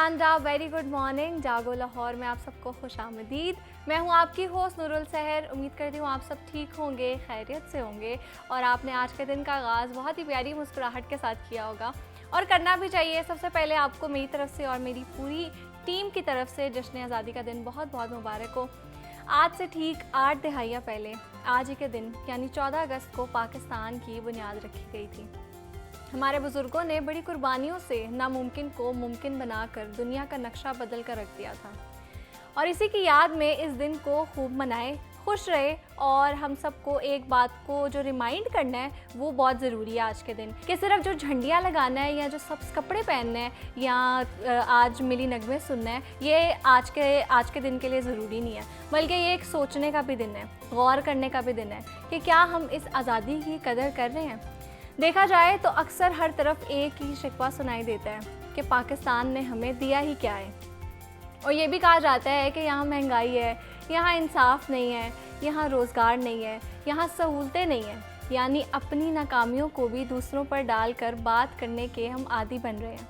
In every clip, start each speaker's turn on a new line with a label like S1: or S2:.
S1: पाकिस्तान जा very good morning, जागो लाहौर में आप सबको खुश आमदीद। मैं हूँ आपकी होस्ट नूरुल सहर। उम्मीद करती हूँ आप सब ठीक होंगे, खैरियत से होंगे और आपने आज के दिन का आगाज़ बहुत ही प्यारी मुस्कुराहट के साथ किया होगा और करना भी चाहिए। सबसे पहले आपको मेरी तरफ से और मेरी पूरी टीम की तरफ से जश्न आज़ादी का दिन बहुत बहुत मुबारक हो। आज से ठीक 8 दहाइयाँ पहले आज ही के दिन यानी 14 अगस्त को पाकिस्तान की बुनियाद रखी गई थी। हमारे बुज़ुर्गों ने बड़ी कुर्बानियों से नामुमकिन को मुमकिन बनाकर दुनिया का नक्शा बदल कर रख दिया था और इसी की याद में इस दिन को खूब मनाएं, खुश रहे। और हम सबको एक बात को जो रिमाइंड करना है वो बहुत ज़रूरी है आज के दिन, कि सिर्फ जो झंडियाँ लगाना है या जो सब कपड़े पहनना है या आज मिली नगमे सुनना है, ये आज के दिन के लिए ज़रूरी नहीं है, बल्कि ये एक सोचने का भी दिन है, गौर करने का भी दिन है कि क्या हम इस आज़ादी की कदर कर रहे हैं। देखा जाए तो अक्सर हर तरफ एक ही शिकवा सुनाई देता है कि पाकिस्तान ने हमें दिया ही क्या है, और ये भी कहा जाता है कि यहाँ महंगाई है, यहाँ इंसाफ नहीं है, यहाँ रोज़गार नहीं है, यहाँ सहूलतें नहीं हैं। यानी अपनी नाकामियों को भी दूसरों पर डालकर बात करने के हम आदी बन रहे हैं।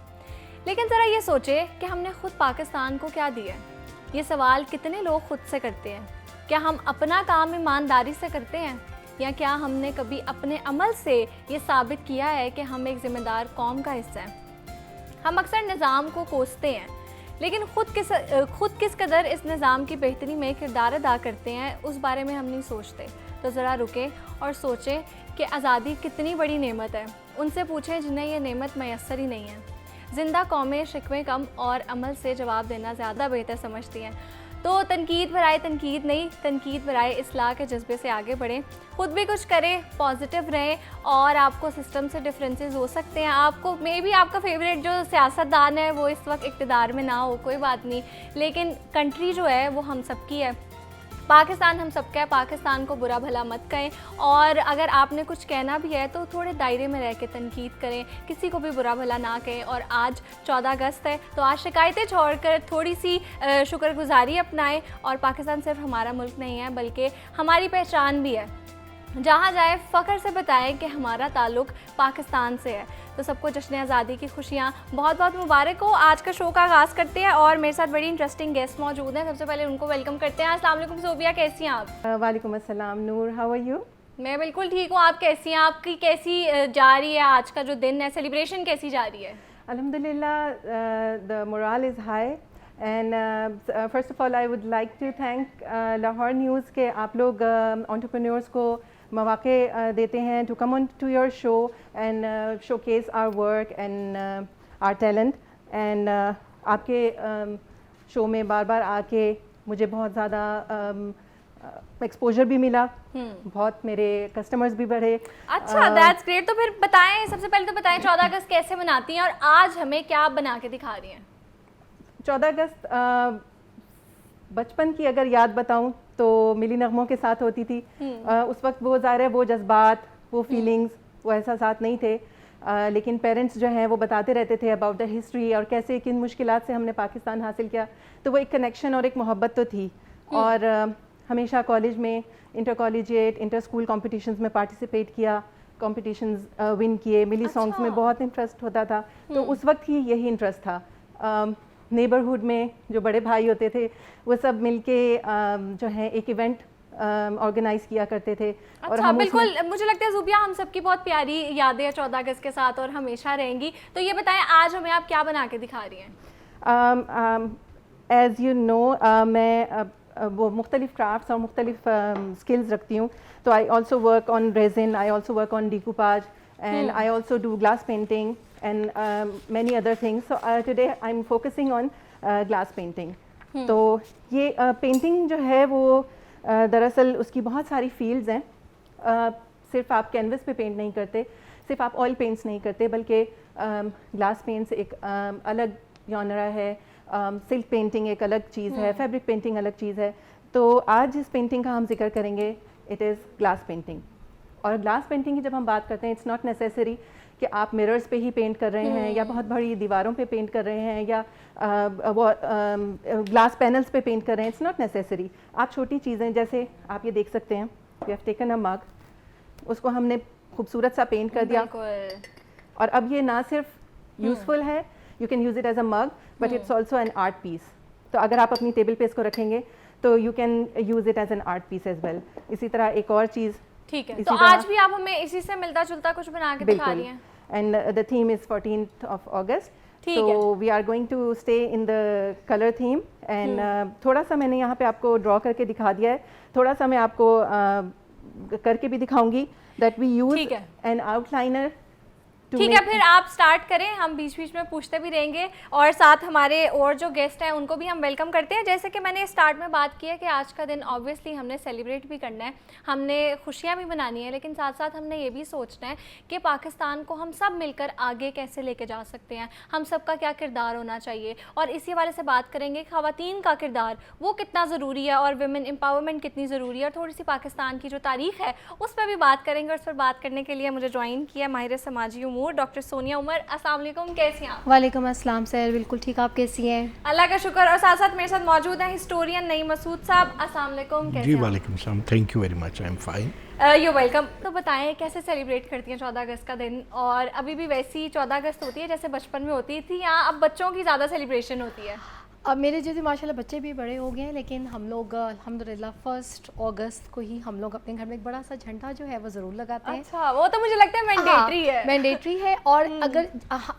S1: लेकिन ज़रा ये सोचे कि हमने खुद पाकिस्तान को क्या दिया है। ये सवाल कितने लोग खुद से करते हैं। क्या हम अपना काम ईमानदारी से करते हैं, या क्या हमने कभी अपने अमल से ये साबित किया है कि हम एक ज़िम्मेदार कौम का हिस्सा हैं। हम अक्सर निज़ाम को कोसते हैं, लेकिन खुद किस कदर इस निज़ाम की बेहतरी में किरदार अदा करते हैं उस बारे में हम नहीं सोचते। तो ज़रा रुकें और सोचें कि आज़ादी कितनी बड़ी नेमत है। उनसे पूछें जिन्हें ये नेमत मैसर ही नहीं है। ज़िंदा कौमें शिकवे कम और अमल से जवाब देना ज़्यादा बेहतर समझती हैं। तो तनकीद बराए तनकीद नहीं, तनकीद बराए इस्लाह के जज्बे से आगे बढ़ें, खुद भी कुछ करें, पॉजिटिव रहें। और आपको सिस्टम से डिफरेंसेस हो सकते हैं, आपको मे बी आपका फेवरेट जो सियासतदान है वो इस वक्त इक़्तिदार में ना हो, कोई बात नहीं, लेकिन कंट्री जो है वो हम सबकी है, पाकिस्तान हम सबका है। पाकिस्तान को बुरा भला मत कहें, और अगर आपने कुछ कहना भी है तो थोड़े दायरे में रह के तनकीद करें, किसी को भी बुरा भला ना कहें। और आज 14 अगस्त है तो आज शिकायतें छोड़कर थोड़ी सी शुक्रगुजारी अपनाएं। और पाकिस्तान सिर्फ हमारा मुल्क नहीं है बल्कि हमारी पहचान भी है। जहाँ जाए फ़ख्र से बताएं कि हमारा ताल्लुक़ पाकिस्तान से है। तो सबको जश्न आज़ादी की खुशियाँ बहुत बहुत मुबारक हो। आज का शो का आगाज़ करते हैं और मेरे साथ बड़ी इंटरेस्टिंग गेस्ट मौजूद हैं। सबसे पहले उनको वेलकम करते हैं। अस्सलाम वालेकुम ज़ोबिया, कैसी हैं आप?
S2: वालेकुम अस्सलाम नूर, हाउ आर यू?
S1: मैं बिल्कुल ठीक हूँ, आप कैसी हैं? आपकी कैसी जा रही है आज का जो दिन है, सेलिब्रेशन कैसी जा रही है?
S2: अल्हम्दुलिल्लाह, the moral is high and first of all I would like to thank Lahore news के आप लोग एंटरप्रेन्योर्स को मौके देते हैं to come on to your show and showcase our work and our talent. And आपके शो में बार बार आके मुझे बहुत ज़्यादा एक्सपोजर भी मिला, बहुत मेरे कस्टमर्स भी बढ़े।
S1: अच्छा, दैट्स ग्रेट। तो फिर बताएं, सबसे पहले तो बताएं 14 अगस्त कैसे मनाती हैं और आज हमें क्या बना के दिखा रही हैं?
S2: 14 अगस्त बचपन की अगर याद बताऊं तो मिली नगमों के साथ होती थी। उस वक्त वो ज़ाहिर है वो जज्बात, वो फीलिंग्स, वो एहसास नहीं थे, लेकिन पेरेंट्स जो हैं वो बताते रहते थे अबाउट द हिस्ट्री और कैसे किन मुश्किलात से हमने पाकिस्तान हासिल किया। तो वो एक कनेक्शन और एक मोहब्बत तो थी। और हमेशा कॉलेज में inter collegiate, inter school competitions में पार्टिसिपेट किया, कॉम्पिटिशन्स विन किए। मिली सॉन्ग्स में बहुत इंटरेस्ट होता था, तो उस वक्त ही यही इंटरेस्ट था। नेबरहुड में जो बड़े भाई होते थे वो सब मिलके जो है एक इवेंट ऑर्गेनाइज किया करते थे।
S1: अच्छा,
S2: और हम
S1: बिल्कुल, मुझे लगता है ज़ुबिया हम सबकी बहुत प्यारी यादें हैं 14 अगस्त के साथ और हमेशा रहेंगी। तो ये बताएं आज हमें आप क्या बना के दिखा रही हैं?
S2: एज़ यू नो, मैं वो मुख्तलिफ क्राफ्ट्स और मुख्तलिफ स्किल्स रखती हूँ। तो I also work on resin, I also work on decoupage and I also do glass painting and many other things. So today I'm focusing on glass painting. तो ये पेंटिंग जो है वो दरअसल उसकी बहुत सारी फील्ड्स हैं। सिर्फ आप कैनवस पे पेंट नहीं करते, सिर्फ आप ऑयल पेंट्स नहीं करते, बल्कि ग्लास पेंट्स एक अलग जॉनरा है, सिल्क पेंटिंग एक अलग चीज़ है, फैब्रिक पेंटिंग अलग चीज़ है। तो आज जिस पेंटिंग का हम जिक्र करेंगे इट इज़ ग्लास पेंटिंग। और ग्लास पेंटिंग की जब हम बात करते हैं, इट्स नॉट नेसेसरी कि आप मिरर्स पे ही पेंट कर रहे हैं या बहुत बड़ी दीवारों पे पेंट कर रहे हैं या ग्लास पैनल्स पे पेंट कर रहे हैं। It's not necessary. आप छोटी चीज़ें, जैसे आप ये देख सकते हैं, वी हैव टेकन अ मग, उसको हमने खूबसूरत सा पेंट कर दिया। और अब ये ना सिर्फ यूज़फुल है, you can use it as a mug, but it's also an art piece. तो अगर आप अपनी टेबल पे इसको रखेंगे तो you can use it as an art piece as well. इसी तरह एक और चीज़,
S1: ठीक है, तो आज भी आप हमें इसी से मिलता जुलता कुछ बना के दिखा रही हैं।
S2: And the theme is 14th of August,
S1: ठीक
S2: so
S1: है।
S2: we are going to stay in the color theme and थोड़ा सा मैंने यहाँ पे आपको ड्रॉ करके दिखा दिया है, थोड़ा सा मैं आपको करके भी दिखाऊंगी that we use
S1: ठीक है।
S2: an outliner to
S1: ठीक है,
S2: make-
S1: फिर आप स्टार्ट करें, हम बीच बीच में पूछते भी रहेंगे और साथ हमारे और जो गेस्ट हैं उनको भी हम वेलकम करते हैं। जैसे कि मैंने स्टार्ट में बात की है कि आज का दिन ऑब्वियसली हमने सेलिब्रेट भी करना है, हमने खुशियां भी मनानी है, लेकिन साथ साथ हमने ये भी सोचना है कि पाकिस्तान को हम सब मिलकर आगे कैसे लेके जा सकते हैं, हम सबका क्या किरदार होना चाहिए, और इसी हवाले से बात करेंगे ख़वातीन का किरदार वो कितना ज़रूरी है और वुमेन एम्पावरमेंट कितनी ज़रूरी है, और थोड़ी सी पाकिस्तान की जो तारीख़ है उस पर भी बात करेंगे। और उस पर बात करने के लिए मुझे ज्वाइन किया माहिर समाजी उमूर डॉक्टर सोनिया उमर। अस्सलाम वालेकुम, कैसी हैं आप?
S3: वालेकुम अस्सलाम सर, बिल्कुल ठीक, आप कैसी हैं?
S1: अल्लाह का शुक्र। और साथ साथ मेरे साथ मौजूद हैं हिस्टोरियन नईम मसूद साहब। अस्सलाम वालेकुम, कैसे
S4: जी
S1: हैं?
S4: वालेकुम सलाम, thank you very much, I am fine.
S1: You welcome. तो बताएं कैसे सेलिब्रेट करती हैं 14 अगस्त का दिन, और अभी भी वैसी 14 अगस्त होती है जैसे बचपन में होती थी, या अब बच्चों की ज़्यादा सेलिब्रेशन होती है?
S3: अब मेरे जैसे माशाल्लाह बच्चे भी बड़े हो गए हैं, लेकिन हम लोग अल्हम्दुलिल्लाह 1 अगस्त को ही हम लोग अपने घर में एक बड़ा सा झंडा जो है वो ज़रूर लगाते हैं।
S1: अच्छा, वो तो मुझे लगता है मैंडेटरी है।
S3: मैंडेटरी है। और अगर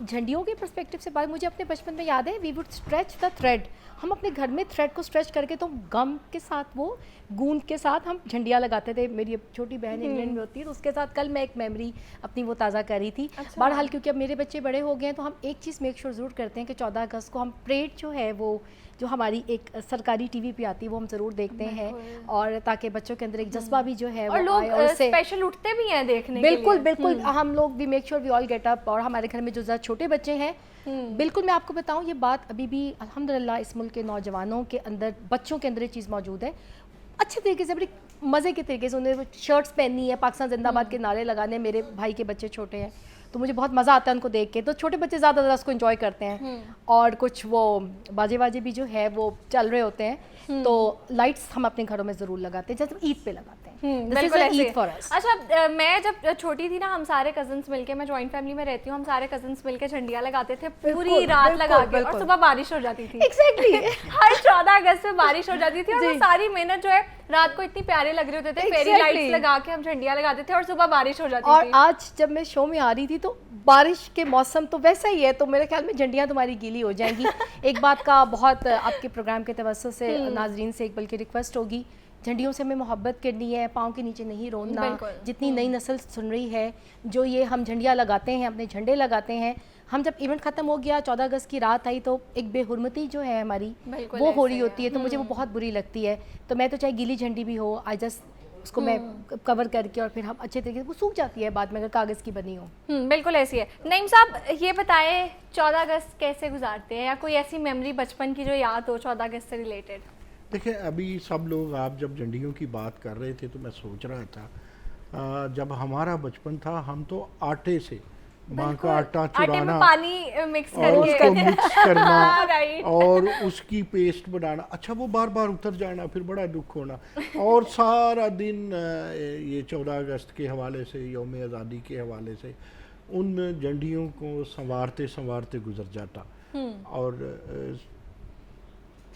S3: झंडियों के पर्सपेक्टिव से बात, मुझे अपने बचपन में याद है, we would stretch the thread, हम अपने घर में थ्रेड को स्ट्रेच करके तो गम के साथ, वो गूंद के साथ हम झंडियाँ लगाते थे। मेरी छोटी बहन इंग्लैंड में होती है, तो उसके साथ कल मैं एक मेमोरी अपनी वो ताज़ा कर रही थी।
S1: अच्छा।
S3: बहरहाल क्योंकि अब मेरे बच्चे बड़े हो गए हैं, तो हम एक चीज़ मेक श्योर ज़रूर करते हैं कि 14 अगस्त को हम परेड जो है वो जो हमारी एक सरकारी टीवी पे आती है वो हम ज़रूर देखते हैं, और ताकि बच्चों के अंदर एक जज्बा भी जो है
S1: और
S3: वो
S1: लोग
S3: आए, और उससे
S1: स्पेशल उठते भी हैं देखने के
S3: बिल्कुल
S1: लिए।
S3: बिल्कुल हम लोग भी make sure we all get up. और हमारे घर में जो ज़्यादा छोटे बच्चे हैं, बिल्कुल मैं आपको बताऊं, ये बात अभी भी अल्हम्दुलिल्लाह इस मुल्क के नौजवानों के अंदर, बच्चों के अंदर ये चीज़ मौजूद है। अच्छे तरीके से, बड़ी मज़े के तरीके से उन्हें शर्ट्स पहननी है, पाकिस्तान जिंदाबाद के नारे लगाने। मेरे भाई के बच्चे छोटे हैं तो मुझे बहुत मज़ा आता है उनको देख के, तो छोटे बच्चे ज़्यादा उसको एंजॉय करते हैं। और कुछ वो बाजे बाजे भी जो है वो चल रहे होते हैं, तो लाइट्स हम अपने घरों में ज़रूर लगाते हैं, जैसे ईद पे लगाते हैं। This is
S1: बिल्कुल
S3: a
S1: ऐसे।
S3: Eid for us।
S1: अच्छा, मैं जब छोटी थी ना, हम सारे कजन्स मिलके, मैं जॉइंट फैमिली में रहती हूँ, हम सारे कजन्स मिलके झंडियाँ लगाते थे पूरी
S3: बिल्कुल,
S1: रात
S3: बिल्कुल,
S1: लगा के, और
S3: बिल्कुल।
S1: सुबह बारिश हो जाती थी।
S3: एग्जैक्टली
S1: हर 14 अगस्त में बारिश हो जाती थी, और वो
S3: जी।
S1: सारी मेहनत जो है रात को इतनी प्यारे लग रहे होते थे। फेरी
S3: Exactly।
S1: लाइट्स लगा के हम झंडियाँ लगाते थे और सुबह बारिश हो जाती
S3: और
S1: थी।
S3: आज जब मैं शो में आ रही थी तो बारिश के मौसम तो वैसा ही है, तो मेरे ख्याल में झंडियाँ तुम्हारी गीली हो जाएंगी। एक बात का बहुत आपके प्रोग्राम के तवज्जो से नाजरीन से एक बल्कि रिक्वेस्ट होगी, झंडियों से हमें मोहब्बत करनी है, पाँव के नीचे नहीं रोना।
S1: बिल्कुल।
S3: जितनी नई नस्ल सुन रही है, जो ये हम झंडियाँ लगाते हैं, अपने झंडे लगाते हैं, हम जब इवेंट ख़त्म हो गया, 14 अगस्त की रात आई, तो एक बेहुरमती जो है हमारी
S1: बिल्कुल
S3: वो हो
S1: ऐसे
S3: रही होती है, तो मुझे वो बहुत बुरी लगती है। तो मैं तो चाहे गीली झंडी भी हो, आई जस्ट उसको मैं कवर करके, और फिर हम अच्छे तरीके से, वो सूख जाती है बाद में अगर कागज़ की बनी हो।
S1: बिल्कुल ऐसी है। नईम साहब, ये बताएं 14 अगस्त कैसे गुजारते हैं, या कोई ऐसी मेमोरी बचपन की जो याद हो 14 अगस्त से रिलेटेड?
S4: देखिए, अभी सब लोग, आप जब झंडियों की बात कर रहे थे तो मैं सोच रहा था, जब हमारा बचपन था, हम तो आटे से माँ का आटा
S1: आटे में
S4: चुराना
S1: पानी मिक्स
S4: और उसको
S1: करके
S4: मिक्स करना
S1: राइट।
S4: और उसकी पेस्ट बनाना, अच्छा वो बार बार उतर जाना, फिर बड़ा दुख होना। और सारा दिन ये 14 अगस्त के हवाले से, यौम आज़ादी के हवाले से उन झंडियों को संवारते संवारते गुजर जाता। और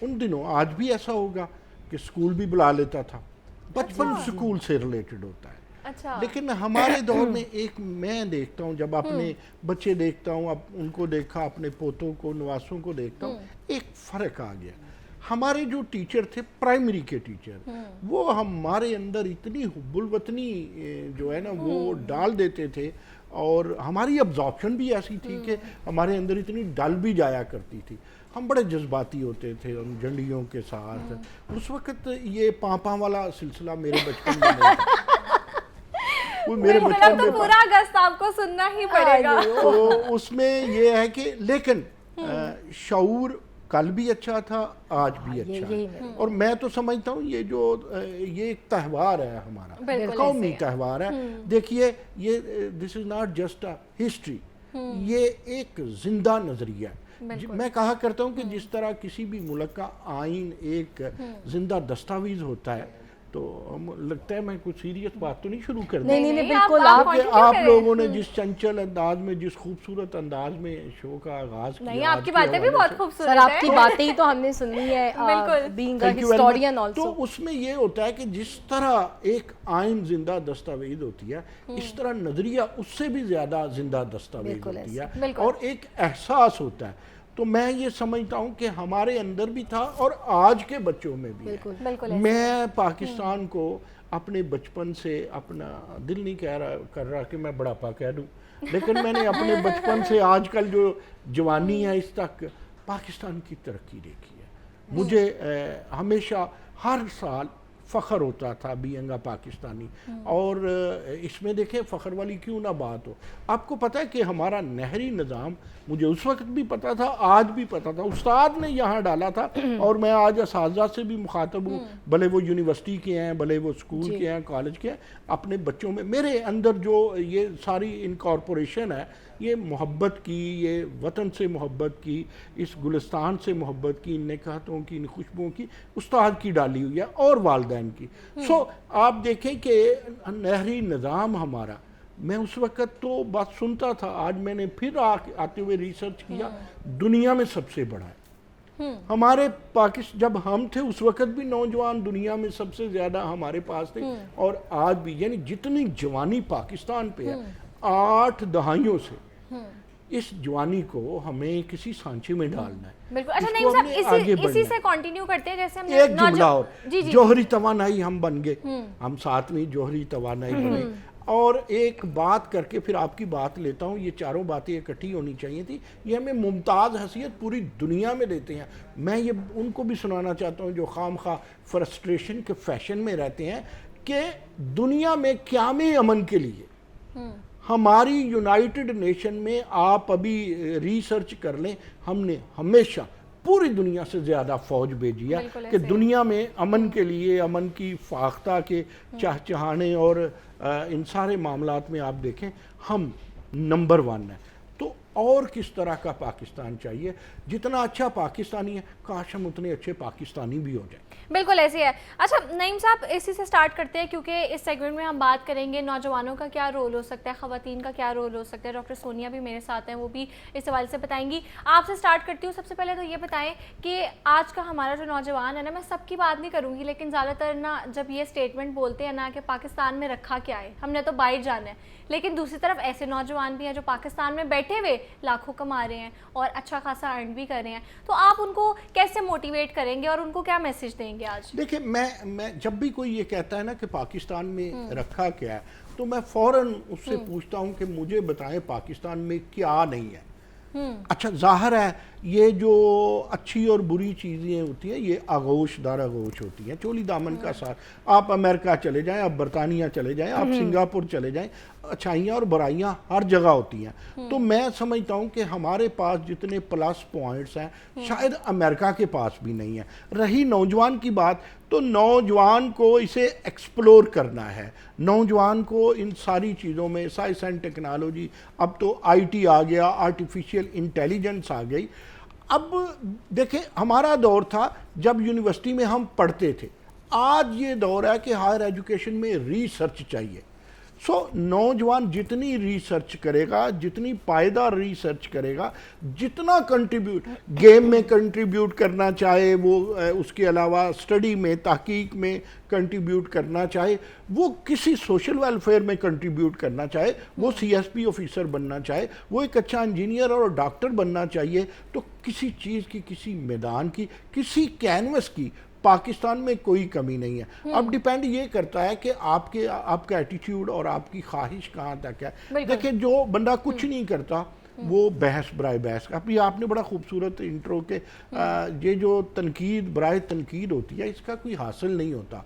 S4: उन दिनों, आज भी ऐसा होगा कि स्कूल भी बुला लेता था, बचपन स्कूल से रिलेटेड होता है।
S1: अच्छा।
S4: लेकिन हमारे दौर में एक, मैं देखता हूँ, जब अपने बच्चे देखता हूँ, अब उनको देखा, अपने पोतों को, नवासों को देखता हूँ, एक फ़र्क आ गया। हमारे जो टीचर थे, प्राइमरी के टीचर, वो हमारे अंदर इतनी हुब्बुल वतनी जो है ना वो डाल देते थे, और हमारी अब्जॉर्प्शन भी ऐसी थी कि हमारे अंदर इतनी डल भी जाया करती थी। हम बड़े जज्बाती होते थे उन झंडियों के साथ। उस वक्त ये पापा वाला सिलसिला मेरे बचपन में नहीं था। वो मेरे
S1: बिल्कुल,
S4: बचपन
S1: अब तो
S4: में
S1: पूरा अगस्त आपको सुनना ही पड़ेगा।
S4: तो उसमें ये है कि, लेकिन शऊर कल भी अच्छा था, आज भी अच्छा है। और मैं तो समझता हूँ ये जो ये एक त्यौहार है हमारा,
S1: बिल्कुल
S4: कौमी
S1: ऐसे है।
S4: त्यौहार है। देखिए, ये this is not just a history, ये एक जिंदा नज़रिया है। मैं कहा करता हूँ कि जिस तरह किसी भी मुल्क का आइन एक जिंदा दस्तावेज होता है, तो हम लगता है मैं कुछ सीरियस बात तो नहीं शुरू कर
S3: नहीं,
S4: दी
S3: नहीं,
S1: नहीं,
S3: बिल्कुल
S1: आप
S4: क्योंकि
S1: continue
S4: आप
S1: करें।
S4: लोगों ने जिस चंचल अंदाज में, जिस खूबसूरत अंदाज में शो का आगाज किया,
S1: नहीं,
S4: आज
S1: आपकी
S4: के
S1: बातें भी
S4: हवाले
S1: बहुत
S4: से,
S1: खूबसूरत
S3: सर
S1: है।
S3: आपकी बातें ही तो हमने सुनी है,
S1: बिल्कुल।
S3: Being a
S4: Thank you very much।
S3: Historian
S4: तो
S3: आल्सो।
S4: उसमें ये होता है कि जिस तरह एक आइन जिंदा दस्तावेज होती है, इस तरह नजरिया उससे भी ज्यादा जिंदा दस्तावेज
S3: बिल्कुल
S4: होती
S3: ऐसे।
S4: है,
S1: बिल्कुल।
S4: और एक एहसास होता है। तो मैं ये समझता हूँ कि हमारे अंदर भी था और आज के बच्चों में भी
S3: बिल्कुल।
S4: है।
S1: बिल्कुल ऐसे।
S4: मैं पाकिस्तान को अपने बचपन से, अपना दिल नहीं कर रहा कि मैं बुढ़ापा कह दूं, लेकिन मैंने अपने बचपन से आजकल जो जवानी है इस तक पाकिस्तान की तरक्की देखी है। मुझे हमेशा हर साल फ़ख्र होता था बीइंग अ पाकिस्तानी, और इसमें देखें फ़ख्र वाली क्यों ना बात हो। आपको पता है कि हमारा नहरी निज़ाम, मुझे उस वक्त भी पता था, आज भी पता था, उस्ताद ने यहाँ डाला था, और मैं आज असातिज़ा से भी मुखातब हूँ, भले वो यूनिवर्सिटी के हैं, भले वो स्कूल के हैं, कॉलेज के हैं, अपने बच्चों में मेरे अंदर जो ये सारी इनकॉर्पोरेशन है, ये मोहब्बत की, ये वतन से मोहब्बत की, इस गुलिस्तान से मोहब्बत की, इन निकातों की, इन खुशबुओं की उस्ताद की डाली हुई है, और वालदैन की। सो आप देखें कि नहरी निज़ाम हमारा, मैं उस वक़्त तो बात सुनता था, आज मैंने फिर आते हुए रिसर्च किया, दुनिया में सबसे बड़ा है। हमारे पाकिस्तान, जब हम थे उस वक़्त भी नौजवान दुनिया में सबसे ज़्यादा हमारे पास थे, और आज भी, यानी जितनी जवानी पाकिस्तान पे है 8 दहाइयों से, इस जवानी को हमें किसी सांचे में डालना है।
S1: बिल्कुल। अच्छा
S4: इसको
S1: नहीं साहब,
S4: हमने आगे
S1: इसी
S4: बढ़ना
S1: से
S4: है।
S1: कंटिन्यू करते हैं, जैसे हमने
S4: एक जुमला और,
S1: जी जी
S4: जोहरी तवानाई हम बन गए, हम 7वीं जोहरी तवानाई बने। और एक बात करके फिर आपकी बात लेता हूँ, ये चारों बातें इकट्ठी होनी चाहिए थी, ये हमें मुमताज़ हैसियत पूरी दुनिया में देते हैं। मैं ये उनको भी सुनाना चाहता हूँ जो खाम खा फ्रस्ट्रेशन के फैशन में रहते हैं, कि दुनिया में क़याम अमन के लिए हमारी यूनाइटेड नेशन में, आप अभी रिसर्च कर लें, हमने हमेशा पूरी दुनिया से ज़्यादा फ़ौज भेजी है, कि दुनिया में अमन के लिए, अमन की फाख्ता के चहचहाने और इन सारे मामलात में आप देखें हम नंबर 1 है। तो और किस तरह का पाकिस्तान चाहिए? जितना अच्छा पाकिस्तानी है, काश हम उतने अच्छे पाकिस्तानी भी हो जाए।
S1: बिल्कुल ऐसे है। अच्छा नईम साहब, इसी से स्टार्ट करते हैं, क्योंकि इस सेगमेंट में हम बात करेंगे नौजवानों का क्या रोल हो सकता है, ख़वातीन का क्या रोल हो सकता है। डॉक्टर सोनिया भी मेरे साथ हैं, वो भी इस हवाले से बताएंगी। आपसे स्टार्ट करती हूँ। सबसे पहले तो ये बताएं कि आज का हमारा जो नौजवान है ना, मैं सबकी बात नहीं करूँगी, लेकिन ज़्यादातर ना जब ये स्टेटमेंट बोलते हैं ना कि पाकिस्तान में रखा क्या है, हमने तो बाहर जाना है, लेकिन दूसरी तरफ ऐसे नौजवान भी हैं जो पाकिस्तान में बैठे हुए लाखों कमा रहे हैं और अच्छा खासा अर्न भी कर रहे हैं। तो आप उनको कैसे मोटिवेट करेंगे और उनको क्या मैसेज देंगे आज?
S4: देखिए, मैं जब भी कोई ये कहता है ना कि पाकिस्तान में रखा क्या है, तो मैं फ़ौरन उससे पूछता हूँ कि मुझे बताएं पाकिस्तान में क्या नहीं है। अच्छा, ज़ाहिर है ये जो अच्छी और बुरी चीज़ें होती हैं, ये आगोश दर आगोश होती हैं, चोली दामन का साथ। आप अमेरिका चले जाएं, आप बरतानिया चले जाएं, आप सिंगापुर चले जाएं, अच्छाइयाँ और बुराइयाँ हर जगह होती हैं। तो मैं समझता हूँ कि हमारे पास जितने प्लस पॉइंट्स हैं, शायद अमेरिका के पास भी नहीं है। रही नौजवान की बात, तो नौजवान को इसे एक्सप्लोर करना है। नौजवान को इन सारी चीज़ों में, साइंस एंड टेक्नोलॉजी, अब तो IT आ गया, आर्टिफिशियल इंटेलिजेंस आ गई। अब देखें, हमारा दौर था जब यूनिवर्सिटी में हम पढ़ते थे, आज ये दौर है कि हायर एजुकेशन में रिसर्च चाहिए। सो नौजवान जितनी रिसर्च करेगा, जितनी पायदार रिसर्च करेगा, जितना कंट्रीब्यूट गेम में कंट्रीब्यूट करना चाहे, वो उसके अलावा स्टडी में, तहकीक में कंट्रीब्यूट करना चाहे, वो किसी सोशल वेलफेयर में कंट्रीब्यूट करना चाहे, वो CSP ऑफिसर बनना चाहे, वो एक अच्छा इंजीनियर और डॉक्टर बनना चाहिए, तो किसी चीज़ की, किसी मैदान की, किसी कैनवस की पाकिस्तान में कोई कमी नहीं है। अब डिपेंड ये करता है कि आपका एटीट्यूड और आपकी ख्वाहिश कहाँ तक है। देखिए, जो बंदा कुछ नहीं करता वो बहस बराए बहस। अभी आपने बड़ा खूबसूरत इंट्रो के ये जो तनकीद बराए तनकीद होती है, इसका कोई हासिल नहीं होता।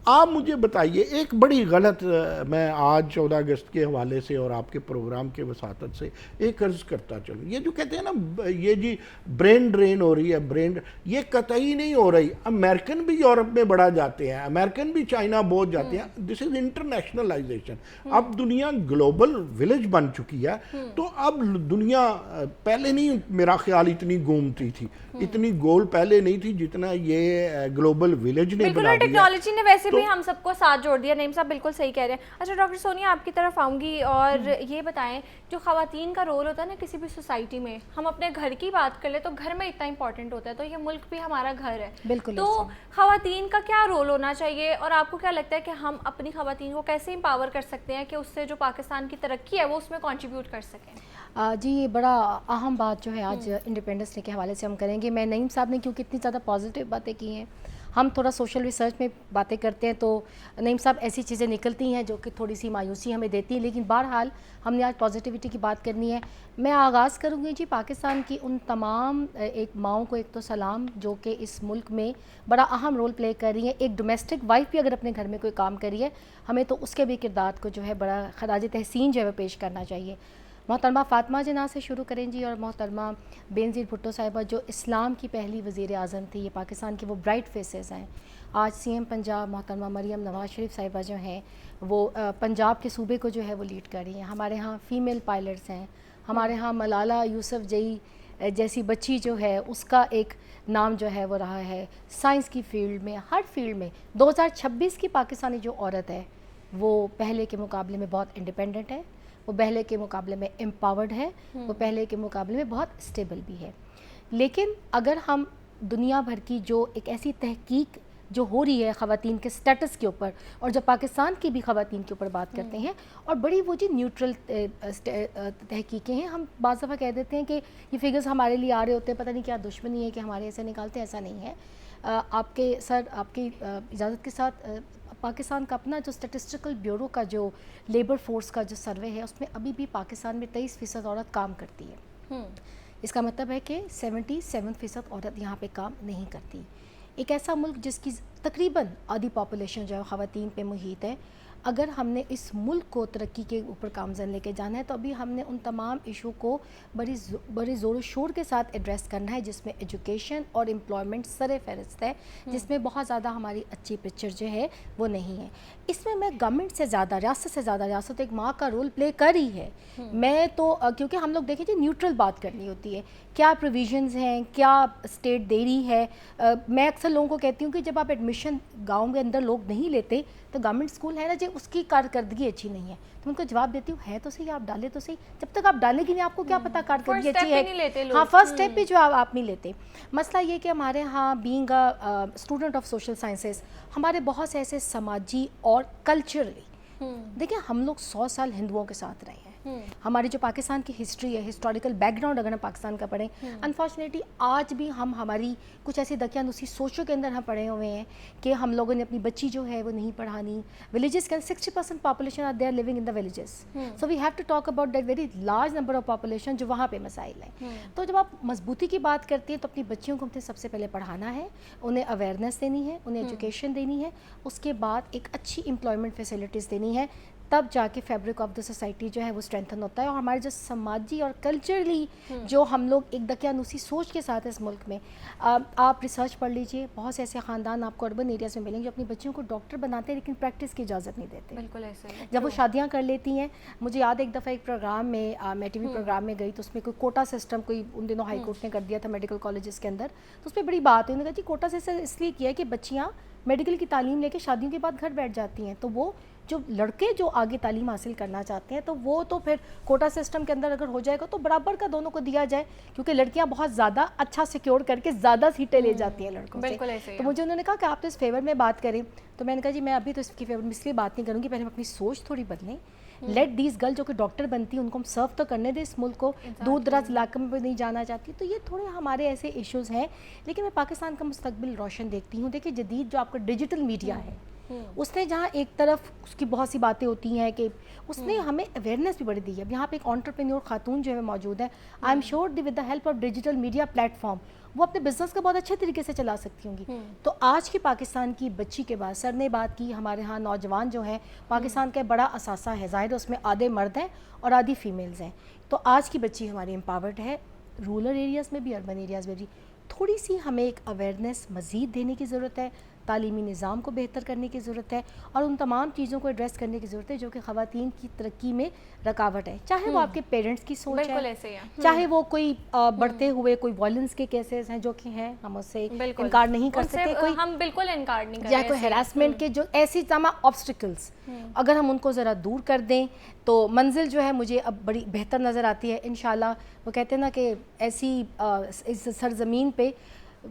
S4: आप मुझे बताइए, एक बड़ी गलत, मैं आज 14 अगस्त के हवाले से और आपके प्रोग्राम के वसातत से एक अर्ज करता चलूँ, ये जो कहते हैं ना, ये जी ब्रेन ड्रेन हो रही है, ब्रेन, ये कतई नहीं हो रही। अमेरिकन भी यूरोप में बढ़ा जाते हैं, अमेरिकन भी चाइना बहुत जाते हैं। This is internationalisation. अब दुनिया ग्लोबल विलेज बन चुकी है, तो अब दुनिया पहले नहीं, मेरा ख्याल, इतनी घूमती थी, इतनी गोल पहले नहीं थी जितना ये ग्लोबल विलेज ने बना दिया।
S1: टेक्नोलॉजी ने वैसे भी हम सबको साथ जोड़ दिया। नईम साहब बिल्कुल सही कह रहे हैं। अच्छा डॉक्टर सोनिया आपकी तरफ आऊँगी और ये बताएं जो ख़वातीन का रोल होता है ना किसी भी सोसाइटी में, हम अपने घर की बात कर ले तो घर में इतना इंपॉर्टेंट होता है, तो ये मुल्क भी हमारा घर है।
S3: बिल्कुल।
S1: तो ख़वातीन का क्या रोल होना चाहिए और आपको क्या लगता है कि हम अपनी ख़वातीन को कैसे एम्पावर कर सकते हैं कि उससे जो पाकिस्तान की तरक्की है वो उसमें कंट्रीब्यूट कर सकें?
S3: जी ये बड़ा अहम बात जो है आज इंडिपेंडेंस डे के हवाले से हम करेंगे। मैं नईम साहब ने क्योंकि इतनी ज़्यादा पॉजिटिव बातें की हैं, हम थोड़ा सोशल रिसर्च में बातें करते हैं तो नईम साहब ऐसी चीज़ें निकलती हैं जो कि थोड़ी सी मायूसी हमें देती हैं, लेकिन बहरहाल हमने आज पॉजिटिविटी की बात करनी है। मैं आगाज़ करूँगी जी पाकिस्तान की उन तमाम एक माओं को एक तो सलाम जो कि इस मुल्क में बड़ा अहम रोल प्ले कर रही है। एक डोमेस्टिक वाइफ भी अगर अपने घर में कोई काम करी है, हमें तो उसके भी किरदार को जो है बड़ा खराज तहसीन जो है पेश करना चाहिए। मोहतरमा फ़ातिमा जना से शुरू करें जी, और मोहतरमा बेनज़ीर भुट्टो साहिबा जो इस्लाम की पहली वज़ीर आज़म थी, ये पाकिस्तान की वो ब्राइट फेसेस हैं। आज सीएम पंजाब मोहतरमा मरियम नवाज़ शरीफ साहिबा जो हैं वो पंजाब के सूबे को जो है वो लीड कर रही हैं। हमारे यहाँ फ़ीमेल पायलट्स हैं, हमारे यहाँ मलाला यूसुफ जई जैसी बच्ची जो है उसका एक नाम जो है वो रहा है साइंस की फ़ील्ड में, हर फील्ड में। 2026 की पाकिस्तानी जो औरत है वो पहले के मुकाबले में बहुत इंडिपेंडेंट है, वो पहले के मुकाबले में एम्पावर्ड है, वो पहले के मुकाबले में बहुत स्टेबल भी है। लेकिन अगर हम दुनिया भर की जो एक ऐसी तहकीक जो हो रही है ख़वातीन के स्टेटस के ऊपर, और जब पाकिस्तान की भी ख़वातीन के ऊपर बात करते हैं, और बड़ी वो जी न्यूट्रल तहकीकें हैं, हम बाज़ दफ़ा कह देते हैं कि ये फिगर्स हमारे लिए आ रहे होते हैं, पता नहीं क्या दुश्मनी है कि हमारे ऐसे निकालते हैं, ऐसा नहीं है। आपके सर आपकी इजाज़त के साथ पाकिस्तान का अपना जो स्टैटिस्टिकल ब्यूरो का जो लेबर फोर्स का जो सर्वे है उसमें अभी भी पाकिस्तान में 23% औरत काम करती है। इसका मतलब है कि 77% औरत यहाँ पे काम नहीं करती। एक ऐसा मुल्क जिसकी तकरीबन आधी पॉपुलेशन जो है ख़वातीन पे मुहित है, अगर हमने इस मुल्क को तरक्की के ऊपर कामज़न लेके जाना है तो अभी हमने उन तमाम इशू को बड़ी ज़ोर शोर के साथ एड्रेस करना है, जिसमें एजुकेशन और एम्प्लॉयमेंट सरे फहरिस्त है, जिसमें बहुत ज़्यादा हमारी अच्छी पिक्चर जो है वो नहीं है। इसमें मैं गवर्नमेंट से ज़्यादा, रियासत से ज़्यादा, रियासत एक माँ का रोल प्ले कर रही है। मैं तो क्योंकि हम लोग देखें न्यूट्रल बात करनी होती है, क्या प्रोविजंस हैं, क्या स्टेट दे रही है। मैं अक्सर लोगों को कहती हूँ कि जब आप एडमिशन गाँव के अंदर लोग नहीं लेते तो गवर्नमेंट स्कूल है ना जी उसकी कारकर्दगी अच्छी नहीं है, तो उनको जवाब देती हूँ है तो सही, आप डालें तो सही। जब तक आप डालेंगे नहीं आपको क्या पता कारकर्दगी अच्छी है। हाँ, फर्स्ट स्टेप भी जो आप नहीं लेते। मसला ये कि हमारे यहाँ being a student of social sciences हमारे बहुत से ऐसे समाजी और कल्चरली, देखिए हम लोग 100 साल हिंदुओं के साथ रहे हैं। हमारी जो पाकिस्तान की हिस्ट्री है, हिस्टोरिकल बैकग्राउंड अगर हम पाकिस्तान का पढ़ें, अनफॉर्चुनेटली आज भी हम हमारी कुछ ऐसी दकियानुसी सोचों के अंदर हम पढ़े हुए हैं कि हम लोगों ने अपनी बच्ची जो है वो नहीं पढ़ानी। विलेजेस के 60% population are there living in the villages, so we have to talk about that very large number of population जो वहाँ पे मसाइल हैं। तो जब आप मजबूती की बात करते हैं तो अपनी बच्चियों को हमने सबसे पहले पढ़ाना है, उन्हें अवेयरनेस देनी है, उन्हें एजुकेशन देनी है, उसके बाद एक अच्छी एम्प्लॉयमेंट फैसिलिटीज़ देनी है, तब जाके फैब्रिक ऑफ द सोसाइटी जो है वो स्ट्रेंथन होता है। और हमारे जो समाजी और कल्चरली जो हम लोग एक दकियानुसी सोच के साथ इस मुल्क में, आप रिसर्च पढ़ लीजिए, बहुत से ऐसे ख़ानदान आपको अर्बन एरियाज़ में मिलेंगे जो अपनी बच्चियों को डॉक्टर बनाते हैं लेकिन प्रैक्टिस की इजाज़त नहीं देते।
S1: बिल्कुल ऐसे ही
S3: जब वो शादियां कर लेती हैं, मुझे याद है एक दफ़ा एक प्रोग्राम में मैं टीवी प्रोग्राम में गई तो उसमें कोई कोटा सिस्टम कोई उन दिनों हाई कोर्ट ने कर दिया था मेडिकल कॉलेजेस के अंदर, तो उस पर बड़ी बात है। उन्होंने कहा जी कोटा सिस्टम इसलिए किया है कि बच्चियाँ मेडिकल की तालीम लेके शादियों के बाद घर बैठ जाती हैं, तो वो जो लड़के जो आगे तालीम हासिल करना चाहते हैं तो वो तो फिर कोटा सिस्टम के अंदर अगर हो जाएगा तो बराबर का दोनों को दिया जाए, क्योंकि लड़कियां बहुत ज़्यादा अच्छा सिक्योर करके ज़्यादा सीटें ले जाती हैं लड़कों से। तो मुझे उन्होंने कहा कि आप तो इस फेवर में बात करें, तो मैंने कहा जी मैं अभी तो इसकी फेवर में इसलिए बात नहीं करूँगी, पहले हम अपनी सोच थोड़ी बदलें। लेट दीज गर्ल जो कि डॉक्टर बनती है उनको हम सर्व तो करने दें इस मुल्क को, दूर दराज इलाके में भी नहीं जाना चाहती। तो ये थोड़े हमारे ऐसे इश्यूज़ हैं, लेकिन मैं पाकिस्तान का मुस्तकबिल रोशन देखती हूँ। देखिए जदीद जो आपका डिजिटल मीडिया है उसने जहाँ एक तरफ उसकी बहुत सी बातें होती हैं कि उसने हमें अवेयरनेस भी बड़ी दी है। अब यहाँ पे एक एंटरप्रेन्योर खातून जो है मौजूद है, I am sure with the help of digital media platform वो अपने बिजनेस को बहुत अच्छे तरीके से चला सकती होंगी। तो आज की पाकिस्तान की बच्ची के बाद सर ने बात की, हमारे यहाँ नौजवान जो है पाकिस्तान का बड़ा असासा है, ज़ाहिर है उसमें आधे मर्द हैं और आधी फीमेल्स हैं। तो आज की बच्ची हमारी एम्पावर्ड है, रूरल एरियाज़ में भी अर्बन एरियाज़ में भी। थोड़ी सी हमें एक अवेयरनेस मज़ीद देने की ज़रूरत है, तालीमी निज़ाम को बेहतर करने की ज़रूरत है और उन तमाम चीज़ों को एड्रेस करने की ज़रूरत है जो कि ख़वातीन की तरक्की में रुकावट है, चाहे वो आपके पेरेंट्स की सोच
S1: बिल्कुल
S3: है,
S1: ऐसे ही है।
S3: चाहे वो कोई बढ़ते हुए कोई वायलेंस के केसेस हैं जो कि हैं, हम उससे इनकार नहीं कर
S1: उनसे
S3: सकते, कोई
S1: हम बिल्कुल इनकार नहीं कर
S3: या
S1: रहे
S3: कोई
S1: ऐसे।
S3: हरासमेंट के जो ऐसी तमाम ऑब्स्टिकल्स अगर हम उनको ज़रा दूर कर दें तो मंजिल जो है मुझे अब बड़ी बेहतर नज़र आती है इंशाल्लाह। वो कहते हैं ना कि ऐसी इस सरजमीन पे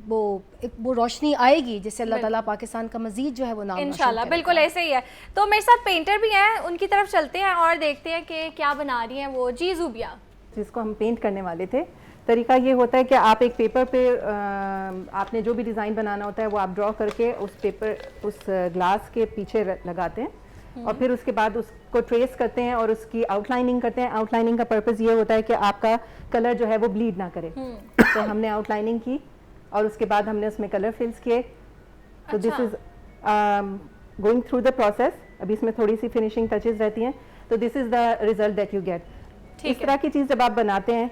S3: वो रोशनी आएगी जिससे अल्लाह ताला पाकिस्तान का मजीद जो है वो नाम रोशन
S1: इंशाल्लाह,
S3: करेगा।
S1: बिल्कुल ऐसे ही है। तो मेरे साथ पेंटर भी हैं, उनकी तरफ चलते हैं और देखते हैं कि क्या बना रही हैं वो। जी ज़ुबिया,
S2: जिसको हम पेंट करने वाले थे, तरीका ये होता है कि आप एक पेपर पे आपने जो भी डिज़ाइन बनाना होता है वो आप ड्रॉ करके उस पेपर उस ग्लास के पीछे लगाते हैं और फिर उसके बाद उसको ट्रेस करते हैं और उसकी आउटलाइनिंग करते हैं। आउटलाइनिंग का पर्पज़ ये होता है कि आपका कलर जो है वो ब्लीड ना करे। तो हमने आउटलाइनिंग की और उसके बाद हमने उसमें कलर फिल्स किए। तो this is going through the process. अभी इसमें थोड़ी सी फिनिशिंग टचेस रहती हैं। तो this is the result that you get. इस तरह की चीज़ जब आप बनाते हैं,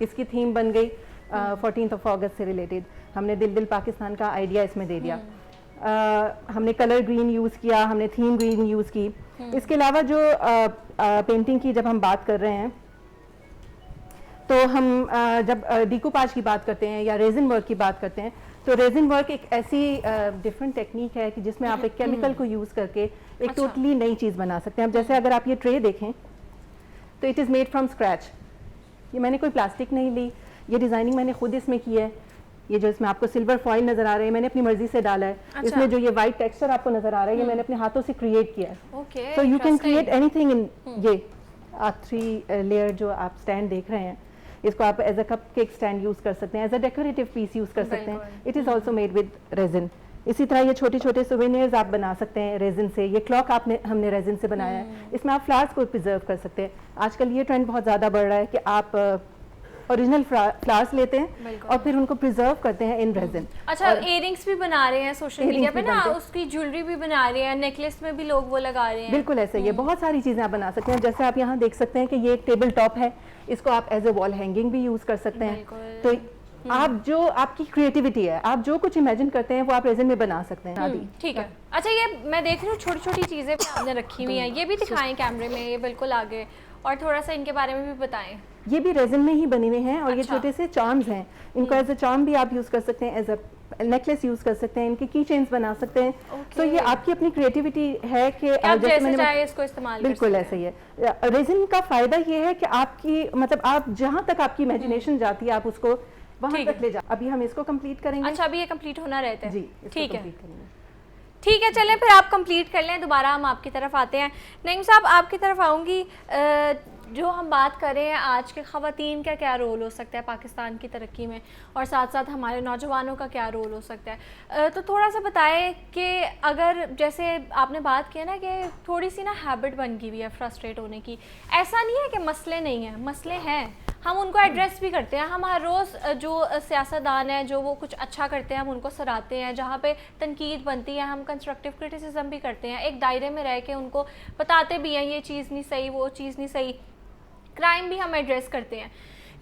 S2: इसकी थीम बन गई 14 अगस्त से रिलेटेड। हमने दिल दिल पाकिस्तान का आइडिया इसमें दे दिया। हमने कलर ग्रीन यूज़ किया, हमने थीम ग्रीन यूज़ की। इसके अलावा जो पेंटिंग की जब हम बात कर रहे हैं तो हम जब डिकूपाज की बात करते हैं या रेजिन वर्क की बात करते हैं तो रेजिन वर्क एक ऐसी डिफरेंट टेक्निक है कि जिसमें आप एक केमिकल को यूज़ करके एक टोटली नई चीज़ बना सकते हैं। अब जैसे अगर आप ये ट्रे देखें तो it is made from scratch. ये मैंने कोई प्लास्टिक नहीं ली, ये डिज़ाइनिंग मैंने खुद इसमें की है। ये जो इसमें आपको सिल्वर फॉइल नज़र आ रहा है मैंने अपनी मर्जी से डाला है। इसमें जो ये वाइट टेक्सचर आपको नज़र आ रहा है ये मैंने अपने हाथों से क्रिएट किया है। So you can create anything in ये 3 लेयर जो आप स्टैंड देख रहे हैं, इसको आप as a cupcake stand use कर सकते हैं, as a decorative piece use कर सकते हैं। It is also made with resin. इसी तरह ये छोटे छोटे सोवेनियर्स आप बना सकते हैं रेजिन से। ये क्लॉक हमने रेजिन से बनाया है। इसमें आप फ्लावर्स को प्रिजर्व कर सकते हैं। आजकल ये ट्रेंड बहुत ज़्यादा बढ़ रहा है कि आप ओरिजिनल फ्लावर्स लेते हैं और फिर उनको प्रिजर्व करते हैं इन रेजिन।
S1: अच्छा, इयरिंग्स भी बना रहे हैं सोशल मीडिया पे ना, उसकी ज्वेलरी भी बना रहे हैं, नेकलेस में भी लोग वो लगा रहे हैं।
S2: बिल्कुल ऐसे ही है, बहुत सारी चीज़ें आप बना सकते हैं। जैसे आप यहाँ देख सकते हैं कि ये एक टेबल टॉप है, इसको आप एज ए वॉल हैंगिंग भी यूज़ कर सकते हैं। तो आप जो आपकी क्रिएटिविटी है, आप जो कुछ इमेजिन करते हैं वो आप रेजिन में बना सकते हैं।
S1: ठीक है। अच्छा, ये मैं देख रही हूँ छोटी छोटी चीज़ें भी आपने रखी हुई हैं, ये भी दिखाएं कैमरे में, ये बिल्कुल आगे, और थोड़ा सा इनके बारे में भी बताएं।
S2: ये भी रेजिन में ही बने हुए हैं और ये छोटे से चार्म्स हैं। इनको एज अ चार्म भी आप यूज़ कर सकते हैं, एज अ नेकलेस यूज़ कर सकते हैं, इनके की चेन्स बना सकते हैं। तो ये आपकी अपनी क्रिएटिविटी है कि
S1: आप जैसे चाहे इसको इस्तेमाल कर
S2: बिल्कुल ऐसे ही है। रेजिन का फ़ायदा ये है कि आपकी मतलब आप जहाँ तक आपकी इमेजिनेशन जाती है आप उसको वहाँ तक ले जा। अभी हम इसको कंप्लीट करेंगे।
S1: अच्छा, अभी ये कंप्लीट होना रहता है
S2: जी,
S1: ठीक है।
S2: करेंगे।
S1: ठीक है, चलें फिर आप कंप्लीट कर लें, दोबारा हम आपकी तरफ आते हैं। नईम साहब, आपकी तरफ आऊँगी। जो हम बात कर रहे हैं आज के ख़वातीन का क्या रोल हो सकता है पाकिस्तान की तरक्की में, और साथ साथ हमारे नौजवानों का क्या रोल हो सकता है, तो थोड़ा सा बताएं कि अगर जैसे आपने बात की ना कि थोड़ी सी ना हैबिट बन गई हुई है फ्रस्ट्रेट होने की। ऐसा नहीं है कि मसले नहीं हैं, मसले हैं, हम उनको एड्रेस भी करते हैं। हम हर रोज़ जो सियासतदान हैं जो वो कुछ अच्छा करते हैं हम उनको सराहते हैं, जहाँ पे तनकीद बनती है हम कंस्ट्रक्टिव क्रिटिसिज्म भी करते हैं, एक दायरे में रह के उनको बताते भी हैं ये चीज़ नहीं सही, वो चीज़ नहीं सही। क्राइम भी हम एड्रेस करते हैं।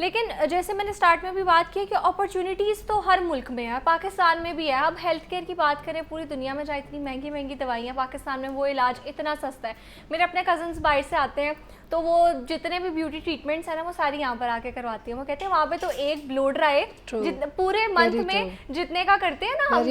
S1: लेकिन जैसे मैंने स्टार्ट में भी बात की कि अपॉर्चुनिटीज़ तो हर मुल्क में है, पाकिस्तान में भी है। अब हेल्थ केयर की बात करें, पूरी दुनिया में जहाँ इतनी महंगी महंगी दवाइयाँ, पाकिस्तान में वो इलाज इतना सस्ता है। मेरे अपने कज़न्स बाहर से आते हैं तो वो जितने भी ब्यूटी ट्रीटमेंट्स हैं ना वो सारी यहाँ पर आके करवाती हैं। वो कहते हैं वहाँ पे तो एक ब्लो ड्राई पूरे मंथ में जितने का करते हैं ना हम,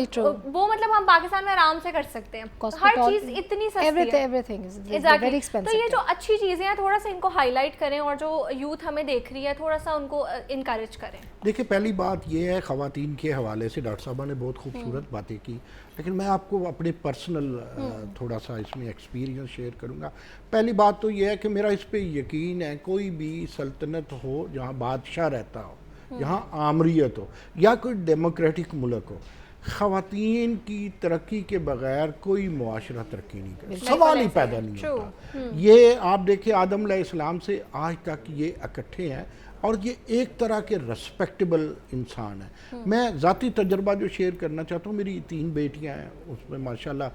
S1: वो मतलब हम पाकिस्तान में आराम से कर सकते हैं। हर चीज़ इतनी सस्ती है। तो ये जो अच्छी चीज़ें हैं थोड़ा सा इनको हाईलाइट करें और जो यूथ हमें देख रही है थोड़ा सा उनको इनकरेज करें।
S4: देखिए, पहली बात ये है ख़वातीन के हवाले से डॉक्टर साहबा ने बहुत खूबसूरत बातें की, लेकिन मैं आपको अपने पर्सनल थोड़ा सा इसमें एक्सपीरियंस शेयर करूंगा। पहली बात तो ये है कि मेरा इस पे यकीन है, कोई भी सल्तनत हो जहाँ बादशाह रहता हो, जहाँ आमरीत हो, या कोई डेमोक्रेटिक मुल्क हो, ख़वातीन की तरक्की के बगैर कोई मुआशरा तरक्की नहीं करता, सवाल ही पैदा नहीं होता। ये आप देखिए आदम अलैहिस्सलाम से आज तक ये इकट्ठे हैं। और ये एक तरह के रेस्पेक्टेबल इंसान है। मैं ज़ाती तजर्बा जो शेयर करना चाहता हूँ, मेरी 3 बेटियाँ हैं, उसमें माशाल्लाह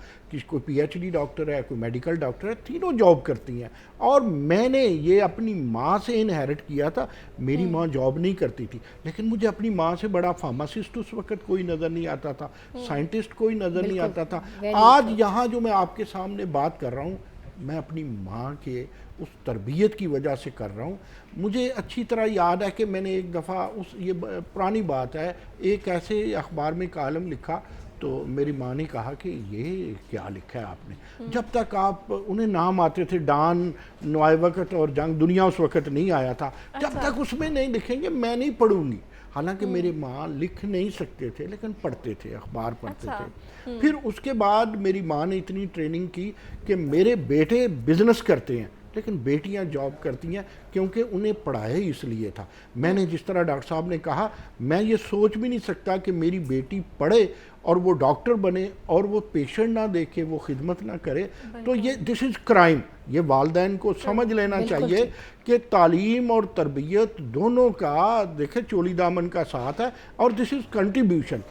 S4: कोई PhD डॉक्टर है, कोई मेडिकल डॉक्टर है, तीनों जॉब करती हैं। और मैंने ये अपनी माँ से इनहेरिट किया था। मेरी माँ जॉब नहीं करती थी, लेकिन मुझे अपनी माँ से बड़ा फार्मासिस्ट उस वक्त कोई नज़र नहीं आता था, साइंटिस्ट कोई नज़र नहीं आता था। आज यहाँ जो मैं आपके सामने बात कर रहा हूँ, मैं अपनी माँ के उस तरबियत की वजह से कर रहा हूँ। मुझे अच्छी तरह याद है कि मैंने एक दफ़ा ये पुरानी बात है, एक ऐसे अखबार में कॉलम लिखा, तो मेरी माँ ने कहा कि ये क्या लिखा है आपने। जब तक आप उन्हें नाम आते थे, डान, नवाए वक्त और जंग दुनिया उस वक्त नहीं आया था, जब तक उसमें नहीं लिखेंगे मैं नहीं पढ़ूंगी। हालांकि मेरे माँ लिख नहीं सकते थे, लेकिन पढ़ते थे, अखबार पढ़ते थे। फिर उसके बाद मेरी माँ ने इतनी ट्रेनिंग की कि मेरे बेटे बिजनेस करते हैं, लेकिन बेटियां जॉब करती हैं, क्योंकि उन्हें पढ़ाया ही इसलिए था। मैंने जिस तरह डॉक्टर साहब ने कहा, मैं ये सोच भी नहीं सकता कि मेरी बेटी पढ़े और वो डॉक्टर बने और वो पेशेंट ना देखे, वो खिदमत ना करे, तो ये दिस इज़ क्राइम। ये वालदैन को समझ लेना चाहिए कि तालीम और तरबियत दोनों का, देखे, चोली दामन का साथ है, और दिस इज़ कंट्रीब्यूशन।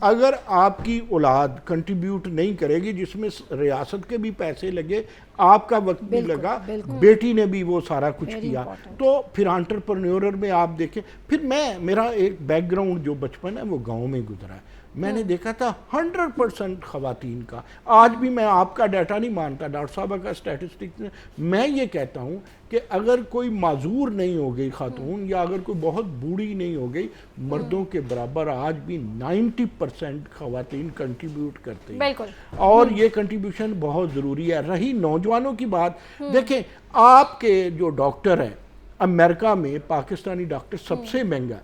S4: अगर आपकी औलाद कंट्रीब्यूट नहीं करेगी, जिसमें रियासत के भी पैसे लगे, आपका वक्त भी लगा, बेटी ने भी वो सारा कुछ किया, तो फिर एंटरप्रेन्योर में आप देखें। फिर मेरा एक बैकग्राउंड जो बचपन है वो गांव में गुजरा है। मैंने देखा था 100% खवातीन का। आज भी मैं आपका डाटा नहीं मानता, डॉक्टर साहब का स्टैटिस्टिक्स, मैं ये कहता हूँ कि अगर कोई माजूर नहीं हो गई खातून, या अगर कोई बहुत बूढ़ी नहीं हो गई, मर्दों के बराबर आज भी 90% खवातीन कंट्रीब्यूट करते हैं, और ये कंट्रीब्यूशन बहुत ज़रूरी है। रही नौजवानों की बात, देखें, आपके जो डॉक्टर हैं अमेरिका में, पाकिस्तानी डॉक्टर सबसे महंगा,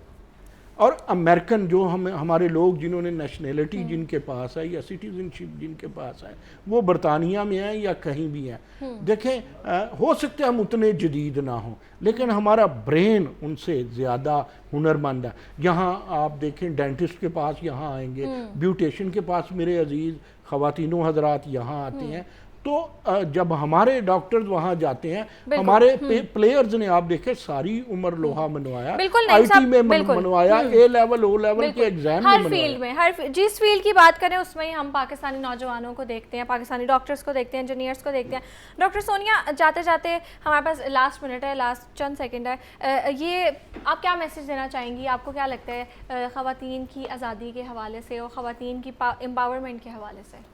S4: और अमेरिकन जो हमारे लोग जिन्होंने नेशनैलिटी जिनके पास है या सिटीजनशिप जिनके पास है, वो बरतानिया में है या कहीं भी है। देखें, हो सकते हम उतने जदीद ना हों, लेकिन हमारा ब्रेन उनसे ज़्यादा हुनरमंद है। यहाँ आप देखें, डेंटिस्ट के पास यहाँ आएंगे, ब्यूटिशियन के पास मेरे अजीज़ ख़वातीनों हजरात यहाँ आते हैं। तो जब हमारे डॉक्टर्स वहाँ जाते हैं, हमारे प्लेयर्स ने आप देखे सारी उम्र लोहा मनवाया, IT में मनवाया, A लेवल O लेवल के एग्जाम
S1: हर फील्ड में, जिस फील्ड की बात करें उसमें ही हम पाकिस्तानी नौजवानों को देखते हैं, पाकिस्तानी डॉक्टर्स को देखते हैं, इंजीनियर्स को देखते हैं। डॉक्टर सोनिया, जाते जाते हमारे पास लास्ट मिनट है, लास्ट चंद सेकंड है, ये आप क्या मैसेज देना चाहेंगी? आपको क्या लगता है ख़वातीन की आज़ादी के हवाले से और ख़वातीन की एम्पावरमेंट के हवाले से?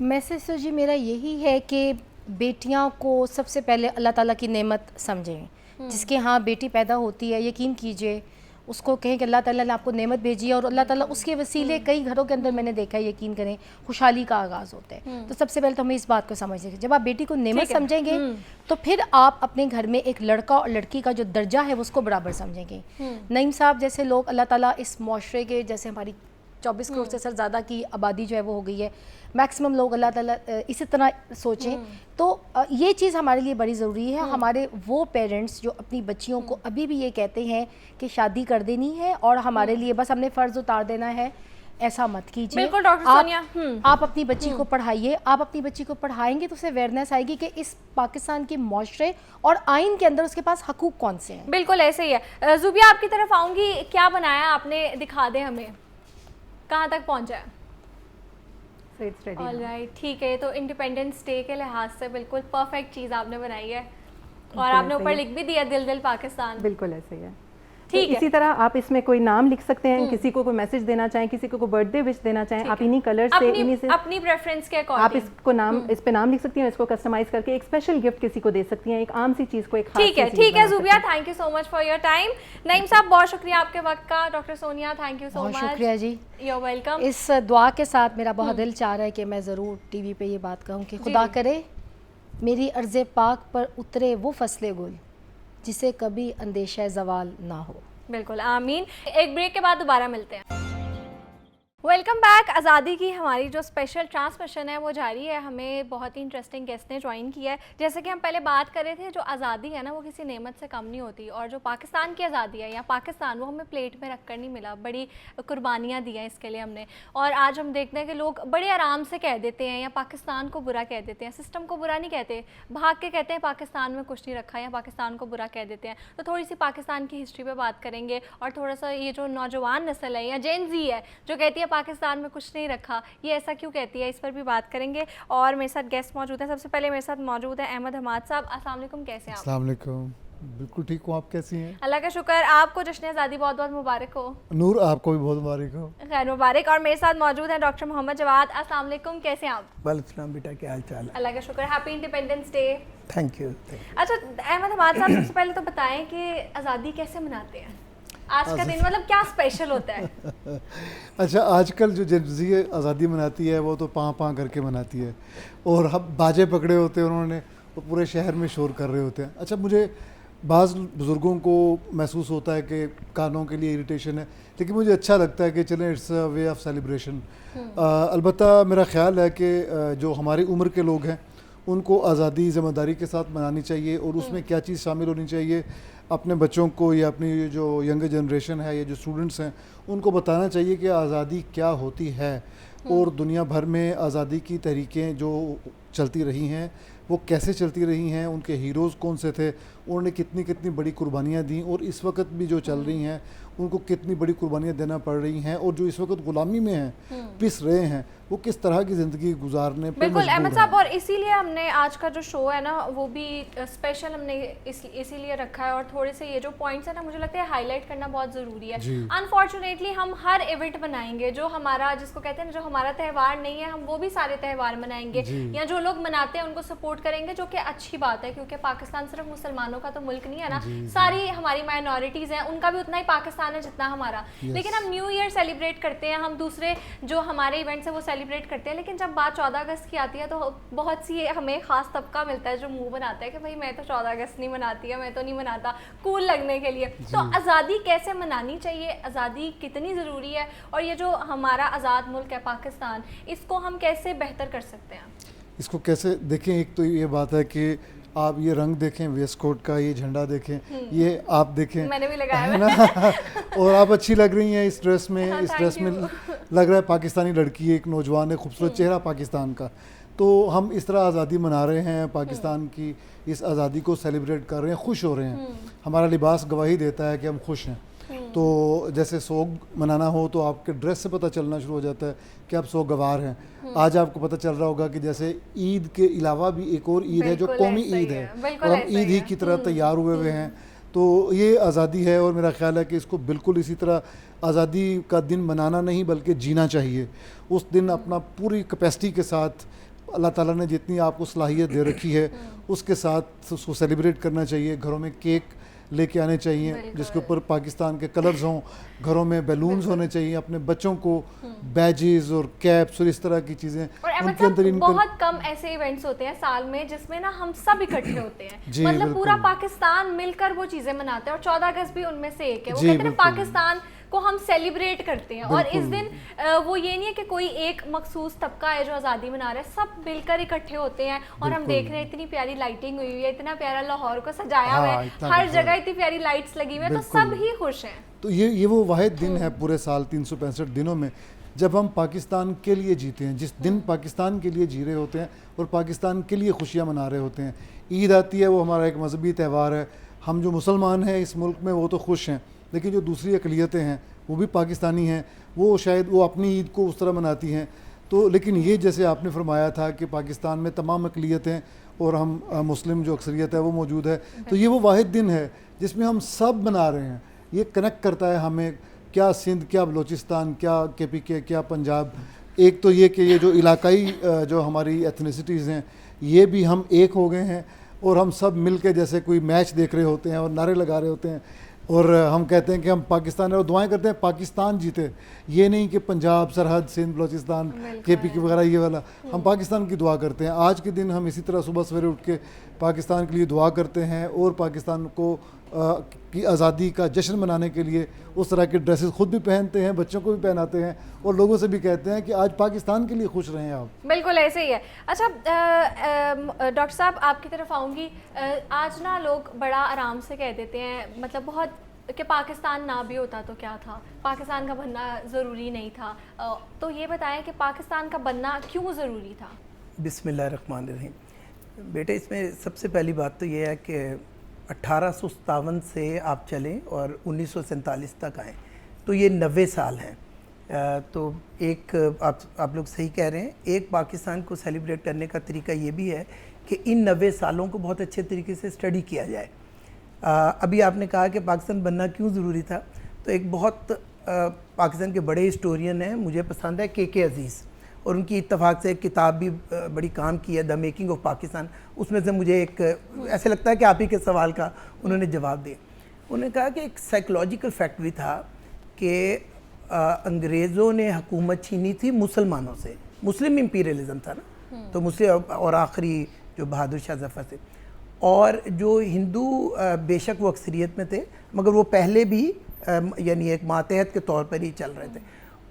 S3: मैसेज तो जी मेरा यही है कि बेटियां को सबसे पहले अल्लाह ताला की नेमत समझें। जिसके यहाँ बेटी पैदा होती है, यकीन कीजिए, उसको कहें कि अल्लाह ताला ने आपको नेमत भेजी है, और अल्लाह ताला उसके वसीले कई घरों के अंदर मैंने देखा है, यकीन करें, खुशहाली का आगाज़ होता है। तो सबसे पहले तो हमें इस बात को समझना है, जब आप बेटी को नेमत समझेंगे तो फिर आप अपने घर में एक लड़का और लड़की का जो दर्जा है उसको बराबर समझेंगे। नईम साहब जैसे लोग, अल्लाह ताला इस माशरे के, जैसे हमारी 24 करोड़ से ज़्यादा की आबादी जो है वो हो गई है, मैक्सिमम लोग अल्लाह ताला इसी तरह सोचें, तो ये चीज़ हमारे लिए बड़ी ज़रूरी है। हमारे वो पेरेंट्स जो अपनी बच्चियों को अभी भी ये कहते हैं कि शादी कर देनी है और हमारे लिए बस हमने फ़र्ज़ उतार देना है, ऐसा मत कीजिए।
S1: बिल्कुल डॉक्टर सोनिया,
S3: आप अपनी बच्ची को पढ़ाइए। आप अपनी बच्ची को पढ़ाएंगे तो उसे अवेयरनेस आएगी कि इस पाकिस्तान के माशरे और आइन के अंदर उसके पास हकूक़ कौन से हैं।
S1: बिल्कुल ऐसे ही है। ज़ुबिया, आपकी तरफ आऊँगी, क्या बनाया आपने, दिखा दें हमें, कहाँ तक पहुँचा है? ऑलराइट, ठीक है। तो इंडिपेंडेंस डे के लिहाज से बिल्कुल परफेक्ट चीज़ आपने बनाई है, और आपने ऊपर लिख भी दिया, दिल दिल पाकिस्तान।
S2: बिल्कुल ऐसे ही है।
S1: ठीक है।
S2: इसी तरह आप इसमें कोई नाम लिख सकते हैं, किसी को कोई मैसेज देना चाहें, किसी को कोई बर्थडे विश देना चाहें, आप इन्हीं कलर से, इन्हीं से
S1: अपनी प्रेफरेंस के अकॉर्डिंग
S2: आप इसको नाम, इस पे नाम लिख सकती हैं, इसको कस्टमाइज करके एक स्पेशल गिफ्ट किसी को दे सकती हैं, एक आम सी चीज़ को एक खास
S1: ठीक है।
S2: सी चीज़
S1: ठीक है
S2: बना
S1: ज़ुबिया,
S2: सकती हैं।
S1: Thank you so much for your time. Naeem साहब, बहुत शुक्रिया आपके वक्त का। Doctor Sonia, thank you so much.
S3: बहुत शुक्रिया जी,
S1: यू आर वेलकम।
S3: इस दुआ के साथ मेरा बहुत दिल चाह रहा है कि मैं ज़रूर टीवी पे ये बात कहूँ कि खुदा करे मेरी अर्ज़े पाक पर उतरे वो फसले गुल जिसे कभी अंदेशा ज़वाल ना हो।
S1: बिल्कुल, आमीन। एक ब्रेक के बाद दोबारा मिलते हैं। Welcome back. आज़ादी की हमारी जो स्पेशल ट्रांसमिशन है वो जारी है। हमें बहुत ही इंटरेस्टिंग गेस्ट ने ज्वाइन किया है। जैसे कि हम पहले बात कर रहे थे, जो आज़ादी है ना वो किसी नेमत से कम नहीं होती, और जो पाकिस्तान की आज़ादी है या पाकिस्तान, वो हमें प्लेट में रख कर नहीं मिला, बड़ी कुर्बानियाँ दी हैं इसके लिए हमने। और आज हम देखते हैं कि लोग बड़े आराम से कह देते हैं या पाकिस्तान को बुरा कह देते हैं, सिस्टम को बुरा नहीं कहते, भाग के कहते हैं पाकिस्तान में कुछ नहीं रखा या पाकिस्तान को बुरा कह देते हैं। तो थोड़ी सी पाकिस्तान की हिस्ट्री पर बात करेंगे, और थोड़ा सा ये जो नौजवान नस्ल है या जेन जी है जो कहती है पाकिस्तान में कुछ नहीं रखा, ये ऐसा क्यों कहती है, इस पर भी बात करेंगे। और मेरे साथ गेस्ट मौजूद हैं। सबसे पहले मेरे साथ मौजूद है अहमद हमाद साहब। अस्सलाम वालेकुम, कैसे हैं आप?
S5: अस्सलाम वालेकुम, बिल्कुल ठीक हूँ, आप कैसी हैं?
S1: अल्लाह का शुक्र। आपको जश्न आज़ादी बहुत बहुत मुबारक हो।
S5: नूर, आपको भी बहुत मुबारक हो।
S1: खैर मुबारक। और मेरे साथ मौजूद हैं डॉक्टर मोहम्मद जवाद। अस्सलाम वालेकुम, कैसे हैं आप?
S6: वालेकुम बेटा, क्या हाल चाल है?
S1: अल्लाह का शुक्र। Happy independence day.
S6: Thank you.
S1: अच्छा अहमद हमाद साहब, सबसे पहले तो बताएं कि आज़ादी कैसे मनाते हैं? आज का दिन मतलब क्या स्पेशल होता है?
S5: अच्छा, आजकल जो जनजी आज़ादी मनाती है वो तो पाँ पाँ करके मनाती है, और हम बाजे पकड़े होते हैं उन्होंने, वो पूरे शहर में शोर कर रहे होते हैं। अच्छा, मुझे बाज़ बुज़ुर्गों को महसूस होता है कि कानों के लिए इरिटेशन है, लेकिन मुझे अच्छा लगता है कि चलें, it's a way of celebration. अलबत्ता मेरा ख़्याल है कि जो हमारी उम्र के लोग हैं उनको आज़ादी ज़िम्मेदारी के साथ मनानी चाहिए, और उसमें क्या चीज़ शामिल होनी चाहिए, अपने बच्चों को या अपनी जो यंग जनरेशन है या जो स्टूडेंट्स हैं उनको बताना चाहिए कि आज़ादी क्या होती है, और दुनिया भर में आज़ादी की तहरीकें जो चलती रही हैं वो कैसे चलती रही हैं, उनके हीरोज़ कौन से थे, उन्होंने कितनी कितनी बड़ी कुर्बानियाँ दी, और इस वक्त भी जो चल रही हैं उनको कितनी बड़ी कुर्बानियाँ देना पड़ रही हैं, और जो इस वक्त ग़ुलामी में हैं, पिस रहे हैं, वो किस तरह की ज़िंदगी गुजारने पर
S1: बिल्कुल
S5: मजबूर
S1: अहमद
S5: हैं।
S1: साहब, और इसीलिए हमने आज का जो शो है ना वो भी स्पेशल हमने इसीलिए रखा है, और थोड़े से ये जो पॉइंट्स है ना मुझे लगता है हाईलाइट करना बहुत ज़रूरी है। अनफॉर्चुनेटली हम हर इवेंट बनाएंगे जो हमारा, जिसको कहते हैं जो हमारा त्यौहार नहीं है, हम वो भी सारे त्यौहार मनाएंगे, या जो लोग मनाते हैं उनको सपोर्ट करेंगे, जो कि अच्छी बात है, क्योंकि पाकिस्तान सिर्फ मुसलमानों का तो मुल्क नहीं है ना, सारी हमारी माइनॉरिटीज़ हैं, उनका भी उतना ही पाकिस्तान है जितना हमारा। लेकिन हम न्यू ईयर सेलिब्रेट करते हैं, हम दूसरे जो हमारे इवेंट्स हैं वो सेलिब्रेट करते हैं, लेकिन जब बात 14 अगस्त की आती है तो बहुत सी हमें ख़ास तबका मिलता है जो मुंह बनाता है कि भाई मैं तो 14 अगस्त नहीं मनाती है, मैं तो नहीं मनाता, कूल लगने के लिए। तो आज़ादी कैसे मनानी चाहिए, आज़ादी कितनी ज़रूरी है, और ये जो हमारा आज़ाद मुल्क है पाकिस्तान, इसको हम कैसे बेहतर कर सकते हैं?
S5: इसको कैसे देखें, एक तो ये बात है कि आप ये रंग देखें, वेस्ट कोट का ये झंडा देखें, ये आप देखें,
S1: मैंने भी लगाया
S5: है ना और आप अच्छी लग रही हैं इस ड्रेस में।
S1: हाँ,
S5: इस ड्रेस में लग रहा है पाकिस्तानी लड़की है, एक नौजवान है, खूबसूरत चेहरा पाकिस्तान का। तो हम इस तरह आज़ादी मना रहे हैं, पाकिस्तान की इस आज़ादी को सेलिब्रेट कर रहे हैं, खुश हो रहे हैं। हमारा लिबास गवाही देता है कि हम खुश हैं। तो जैसे सोग मनाना हो तो आपके ड्रेस से पता चलना शुरू हो जाता है कि आप सोगवार हैं। आज आपको पता चल रहा होगा कि जैसे ईद के अलावा भी एक और ईद है जो कौमी ईद है, और हम ईद ही की तरह तैयार हुए हैं। तो ये आज़ादी है, और मेरा ख्याल है कि इसको बिल्कुल इसी तरह आज़ादी का दिन मनाना नहीं बल्कि जीना चाहिए। उस दिन अपना पूरी कैपेसिटी के साथ अल्लाह ताला ने जितनी आपको सलाहियत दे रखी है उसके साथ उसको सेलिब्रेट करना चाहिए। घरों में केक लेके आने चाहिए जिसके ऊपर पाकिस्तान के कलर्स हों, घरों में बैलून्स होने चाहिए, अपने बच्चों को बैजेस और कैप्स और इस तरह की चीज़ें उनके अंदर
S1: बहुत कम ऐसे इवेंट्स होते हैं साल में जिसमें ना हम सब इकट्ठे होते हैं, मतलब पूरा पाकिस्तान मिलकर वो चीज़ें मनाते हैं, और 14 अगस्त भी उनमें से एक है। वो कहते हैं पाकिस्तान को हम सेलिब्रेट करते हैं, और इस दिन वो ये नहीं है कि कोई एक मखसूस तबका है जो आज़ादी मना रहा है, सब मिलकर इकट्ठे होते हैं। और हम देख रहे हैं इतनी प्यारी लाइटिंग हुई हुई है, इतना प्यारा लाहौर को सजाया हुआ है, हर जगह इतनी प्यारी लाइट्स लगी हुई है, तो सब ही खुश हैं।
S5: तो ये वो वाहिद दिन है पूरे साल 365 दिनों में जब हम पाकिस्तान के लिए जीते हैं, जिस दिन पाकिस्तान के लिए जी रहे होते हैं और पाकिस्तान के लिए खुशियाँ मना रहे होते हैं। ईद आती है, वो हमारा एक मजहबी त्यौहार है। हम जो मुसलमान हैं इस मुल्क में वो तो खुश हैं, लेकिन जो दूसरी अक़लियतें हैं वो भी पाकिस्तानी हैं, वो शायद वो अपनी ईद को उस तरह मनाती हैं। तो लेकिन ये जैसे आपने फरमाया था कि पाकिस्तान में तमाम अक़लियतें और हम मुस्लिम जो अक्सरियत है वो मौजूद है, तो ये वो वाहिद दिन है जिसमें हम सब मना रहे हैं। ये कनेक्ट करता है हमें, क्या सिंध, क्या बलूचिस्तान, क्या KPK, क्या पंजाब। एक तो ये कि ये जो इलाकाई जो हमारी एथनिसिटीज़ हैं ये भी हम एक हो गए हैं, और हम सब मिल के जैसे कोई मैच देख रहे होते हैं और नारे लगा रहे होते हैं, और हम कहते हैं कि हम पाकिस्तान है, और दुआएं करते हैं पाकिस्तान जीते। ये नहीं कि पंजाब, सरहद, सिंध, बलूचिस्तान, KPK वगैरह ये वाला, हम पाकिस्तान की दुआ करते हैं। आज के दिन हम इसी तरह सुबह सवेरे उठ के पाकिस्तान के लिए दुआ करते हैं और पाकिस्तान को की आज़ादी का जश्न मनाने के लिए उस तरह के ड्रेसेस खुद भी पहनते हैं, बच्चों को भी पहनाते हैं और लोगों से भी कहते हैं कि आज पाकिस्तान के लिए खुश रहें आप।
S1: बिल्कुल ऐसे ही है। अच्छा डॉक्टर साहब आपकी तरफ आऊँगी। आज ना लोग बड़ा आराम से कह देते हैं, मतलब बहुत, कि पाकिस्तान ना भी होता तो क्या था, पाकिस्तान का बनना ज़रूरी नहीं था। तो ये बताएं कि पाकिस्तान का बनना क्यों ज़रूरी था?
S6: बिस्मिल्लाहिर्रहमानिर्रहीम। बेटे, इसमें सबसे पहली बात तो ये है कि 1857 से आप चलें और 1947 तक आएँ तो ये 90 साल हैं। तो एक आप लोग सही कह रहे हैं, एक पाकिस्तान को सेलिब्रेट करने का तरीका ये भी है कि इन 90 सालों को बहुत अच्छे तरीके से स्टडी किया जाए। अभी आपने कहा कि पाकिस्तान बनना क्यों ज़रूरी था, तो एक बहुत पाकिस्तान के बड़े हिस्टोरियन हैं, मुझे पसंद है के अज़ीज़, और उनकी इत्तफाक से एक किताब भी बड़ी काम की है, द मेकिंग ऑफ पाकिस्तान। उसमें से मुझे एक ऐसे लगता है कि आप ही के सवाल का उन्होंने जवाब दिया। उन्होंने कहा कि एक साइकोलॉजिकल फैक्ट भी था कि अंग्रेज़ों ने हुकूमत छीनी थी मुसलमानों से, मुस्लिम इंपीरियलिज़म था ना, तो मुस्लिम और आखिरी जो बहादुर शाह जफ़र से, और जो हिंदू बेशक वो अक्सरियत में थे मगर वो पहले भी यानी एक मातहत के तौर पर ही चल रहे थे।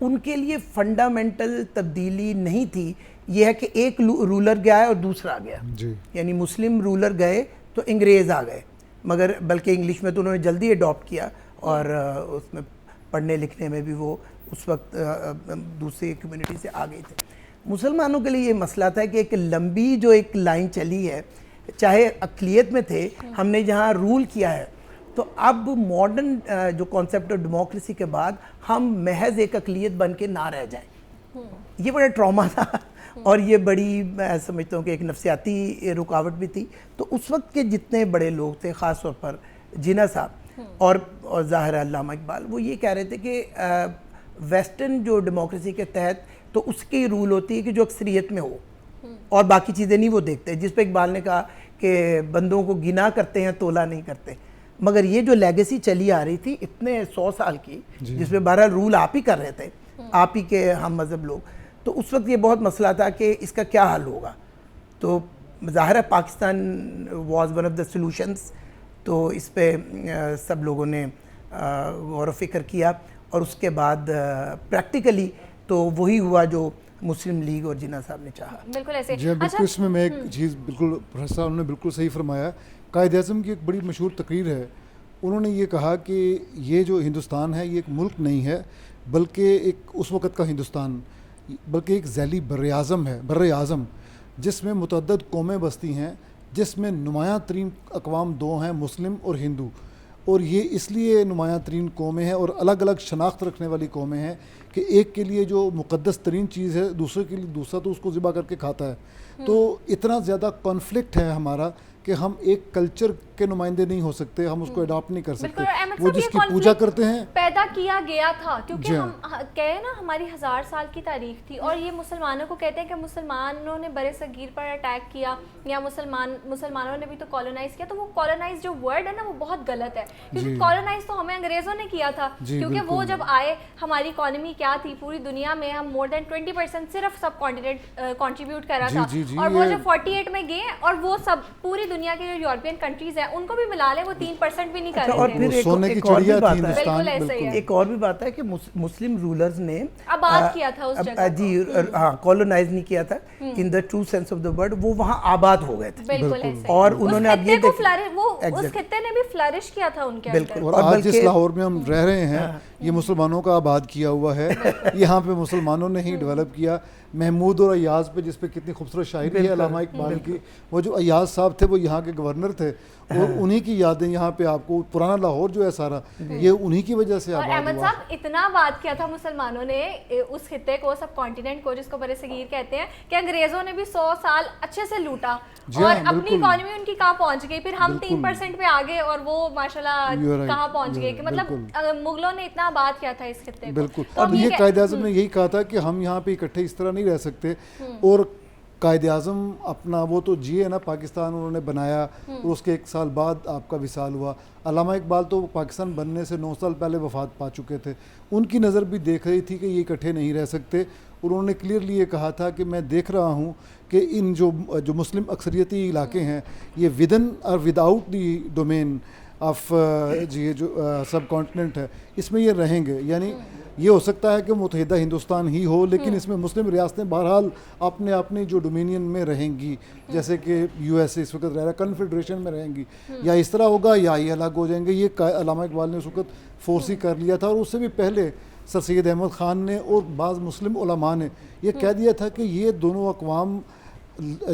S6: उनके लिए फंडामेंटल तब्दीली नहीं थी, ये है कि एक रूलर गया और दूसरा आ गया जी। यानी मुस्लिम रूलर गए तो अंग्रेज़ आ गए, मगर बल्कि इंग्लिश में तो उन्होंने जल्दी अडॉप्ट किया और उसमें पढ़ने लिखने में भी वो उस वक्त दूसरी कम्युनिटी से आ गए थे। मुसलमानों के लिए ये मसला था कि एक लंबी जो एक लाइन चली है, चाहे अक़लियत में थे, हमने जहाँ रूल किया है, तो अब मॉडर्न जो कॉन्सेप्ट ऑफ डेमोक्रेसी के बाद हम महज एक अक़लियत बन के ना रह जाएं, ये बड़ा ट्रॉमा था और ये बड़ी, मैं समझता हूँ कि एक नफसियाती रुकावट भी थी। तो उस वक्त के जितने बड़े लोग थे, ख़ास तौर पर जिन्ना साहब और ज़ाहिर अल्लामा इकबाल, वो ये कह रहे थे कि वेस्टर्न जो डेमोक्रेसी के तहत तो उसकी रूल होती है कि जो अक्सरियत में हो और बाकी चीज़ें नहीं वो देखते, जिस पे इकबाल ने कहा कि बंदों को गिना करते हैं, तोला नहीं करते। मगर ये जो लेगेसी चली आ रही थी इतने 100 साल की, जिसमें 12 रूल आप ही कर रहे थे, आप ही के हम मज़हब लोग, तो उस वक्त ये बहुत मसला था कि इसका क्या हल होगा। तो ज़ाहिर है Pakistan was one of the solutions, तो इस पे सब लोगों ने गौर व फिक्र किया और उसके बाद प्रैक्टिकली तो वही हुआ जो मुस्लिम लीग और जिन्ना साहब ने चाहा।
S1: बिल्कुल ऐसे।
S5: जी बिल्कुल, इसमें मैं एक चीज़ बिल्कुल प्रोफेसर साहब ने बिल्कुल सही फरमाया। कायद-ए-आज़म की एक बड़ी मशहूर तकरीर है, उन्होंने ये कहा कि ये जो हिंदुस्तान है ये एक मुल्क नहीं है, बल्कि एक उस वक़्त का हिंदुस्तान, बल्कि एक ज़ैली बर-ए-आज़म है, बर-ए-आज़म, जिसमें मुतअद्दिद कौमें बसती हैं, जिसमें नुमायाँ तरीन अक़वाम दो हैं, मुस्लिम और हिंदू। और ये इसलिए नुमायाँ तरीन कौमें हैं और अलग अलग शनाख्त रखने वाली कौमें हैं कि एक के लिए जो मुक़द्दस तरीन चीज़ है, दूसरे के लिए दूसरा तो उसको ज़िबा करके खाता है। तो इतना ज़्यादा कॉन्फ्लिक्ट है हमारा कि हम एक कल्चर के नुमाइंदे नहीं हो सकते, हम उसको अडॉप्ट नहीं कर सकते। वो जिसकी पूजा करते हैं
S1: पैदा किया गया था, क्योंकि हम कहे ना हमारी 1000 साल की तारीख थी और ये मुसलमानों को कहते हैं कि मुसलमानों ने बरे सगीर पर अटैक किया या मुसलमानों ने भी तो कॉलोनाइज किया। तो वो कॉलोनाइज जो वर्ड है ना वो बहुत गलत है, क्योंकि कॉलोनाइज तो हमें अंग्रेज़ों ने किया था, क्योंकि वो जब आए हमारी इकॉनमी क्या थी, पूरी दुनिया में हम मोर देन 20% सिर्फ सब कॉन्टिनेंट कॉन्ट्रीब्यूट करा था। और वो जब 48 में गए और वो सब पूरी दुनिया के जो यूरोपियन कंट्रीज हैं उनको भी मिला ले, वो 3% भी नहीं कर रहे
S6: और फिर एक और भी बात है कि मुस्लिम रूलर्स ने
S1: आबाद किया था उस जगह
S6: जी, हाँ, कॉलोनाइज नहीं किया था in the true sense of the word, वो वहाँ आबाद हो गए थे।
S1: बिल्कुल ऐसे।
S6: और उन्होंने अब ये
S1: उस खित्ते ने भी फ्लरिश किया था उनके अंदर।
S5: और आज जिस लाहौर में हम रह रहे हैं ये मुसलमानों का आबाद किया हुआ है, यहाँ पे मुसलमानों ने ही डेवलप किया। महमूद और अयाज पे, जिस पे कितनी खूबसूरत शायरी है अल्लामा इकबाल की, वो जो अयाज साहब थे वो यहाँ के गवर्नर थे और उन्हीं की यादें यहाँ पे आपको पुराना लाहौर जो है सारा ये उन्हीं की वजह से आबाद हुआ।
S1: अहमद साहब इतना बात किया था मुसलमानों ने उस खित्ते को, सब कॉन्टिनेंट को, जिसको बरे सगीर कहते हैं, कि अंग्रेजों ने भी 100 साल अच्छे से लूटा और अपनी इकॉनमी उनकी कहाँ पहुँच गई, फिर हम 3% पे आ गए और वो माशाल्लाह कहाँ पहुँच गए। कि मतलब मुगलों ने इतना बात किया था इस खित्ते को।
S5: बिल्कुल। अब ये कायद-ए-आज़म ने यही कहा था कि हम यहाँ पे इकट्ठे इस तरह नहीं रह सकते। और कायद-ए-आज़म अपना वो तो जिए ना, पाकिस्तान उन्होंने बनाया और उसके 1 साल बाद आपका विसाल हुआ। अल्लामा इकबाल तो पाकिस्तान बनने से 9 साल पहले वफात पा चुके थे। उनकी नज़र भी देख रही थी कि ये इकट्ठे नहीं रह सकते। उन्होंने क्लियरली ये कहा था कि मैं देख रहा हूँ कि इन जो मुस्लिम अक्सरियती इलाके हैं ये विदन और विदाउट दी डोमेन ऑफ जी ये जो सब कॉन्टिनेंट है इसमें ये रहेंगे, यानी ये हो सकता है कि मुत्तहिदा हिंदुस्तान ही हो, लेकिन इसमें मुस्लिम रियासतें बहरहाल अपने अपनी जो डोमिनियन में रहेंगी, जैसे कि यूएसए इस वक्त रह रहा है कन्फेडरेशन में रहेंगी, या इस तरह होगा या ये अलग हो जाएंगे। ये अल्लामा इकबाल ने उस वक्त फोर्स ही कर लिया था, और उससे भी पहले सर सैयद अहमद ख़ान ने और बाज़ मुस्लिम उलमा ने यह कह दिया था कि ये दोनों अक़वाम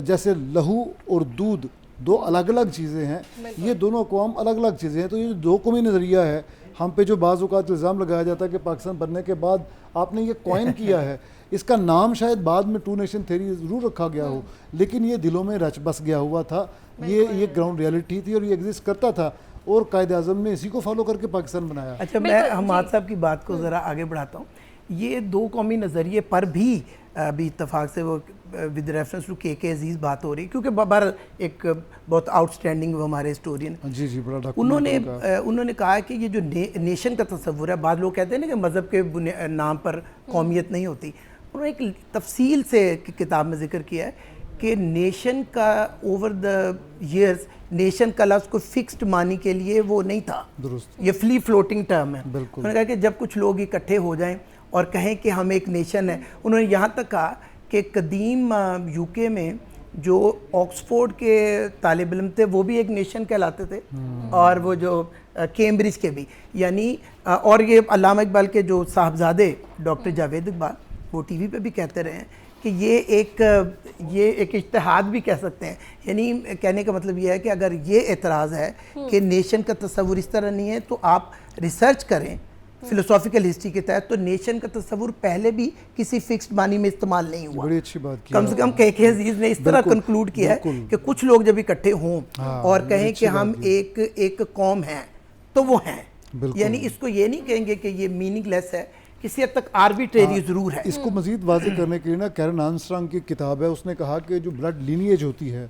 S5: जैसे लहू और दूध दो अलग अलग चीज़ें हैं, ये दोनों अक़वाम अलग अलग चीज़ें हैं। तो ये जो दो कौमी नज़रिया है, हम पे जो बाज़ औक़ात इल्ज़ाम लगाया जाता है कि पाकिस्तान बनने के बाद आपने ये कॉइन किया है, इसका नाम शायद बाद में टू नेशन थ्योरी ज़रूर रखा गया हो, लेकिन ये दिलों में रच बस गया हुआ था। ये ग्राउंड रियलिटी थी और ये एग्जिस्ट करता था, और कायद-ए-आज़म ने इसी को फॉलो करके पाकिस्तान बनाया।
S6: अच्छा, मैं हमाद साहब की बात को ज़रा आगे बढ़ाता हूँ। ये दो कौमी नज़रिए पर भी अभी इत्तफाक से वो विद रेफरेंस टू के अजीज़ बात हो रही, क्योंकि बाबर एक बहुत आउटस्टैंडिंग वो हमारे हिस्टोरियन
S5: जी जी बड़ा
S6: उन्होंने कहा कि ये जो नेशन का तस्वुर है, बाद लोग कहते हैं ना कि मज़हब के नाम पर कौमियत नहीं होती, उन्होंने एक तफसील से किताब में जिक्र किया है कि नेशन का ओवर द ईयर्स नेशन का लफ्ज़ कोई फिक्स्ड मानी के लिए वो नहीं था, दुरुस्त, ये फ्री फ्लोटिंग टर्म है। उन्होंने कहा कि जब कुछ लोग इकट्ठे हो जाएं और कहें कि हम एक नेशन है, उन्होंने यहाँ तक कहा कि कदीम यूके में जो ऑक्सफोर्ड के तालिब इल्म थे वो भी एक नेशन कहलाते थे, और वो जो कैम्ब्रिज के भी, यानी और ये अल्लामा इकबाल के जो साहबजादे डॉक्टर जावेद इकबाल वो टीवी पे भी कहते रहे हैं कि ये एक इज्तिहाद भी कह सकते हैं। यानी कहने का मतलब ये है कि अगर ये एतराज़ है कि नेशन का तस्वुर इस तरह नहीं है, तो आप रिसर्च करें फिलोसॉफिकल हिस्ट्री के तहत, तो नेशन का तस्वुर पहले भी किसी फिक्स्ड मानी में इस्तेमाल नहीं हुआ।
S5: बड़ी अच्छी बात की,
S6: कम से कम के अजीज़ ने इस तरह कंक्लूड किया है कि कुछ लोग जब इकट्ठे हों और कहें कि हम एक कौम हैं तो वो हैं, यानी इसको ये नहीं कहेंगे कि ये मीनिंगलेस है, किसी हद तक आर्बिट्रेरी ज़रूर है।
S5: इसको मज़ीद वाज़ेह करने के लिए ना कैरन आर्मस्ट्रांग की किताब है, उसने कहा कि जो ब्लड लीनिएज होती है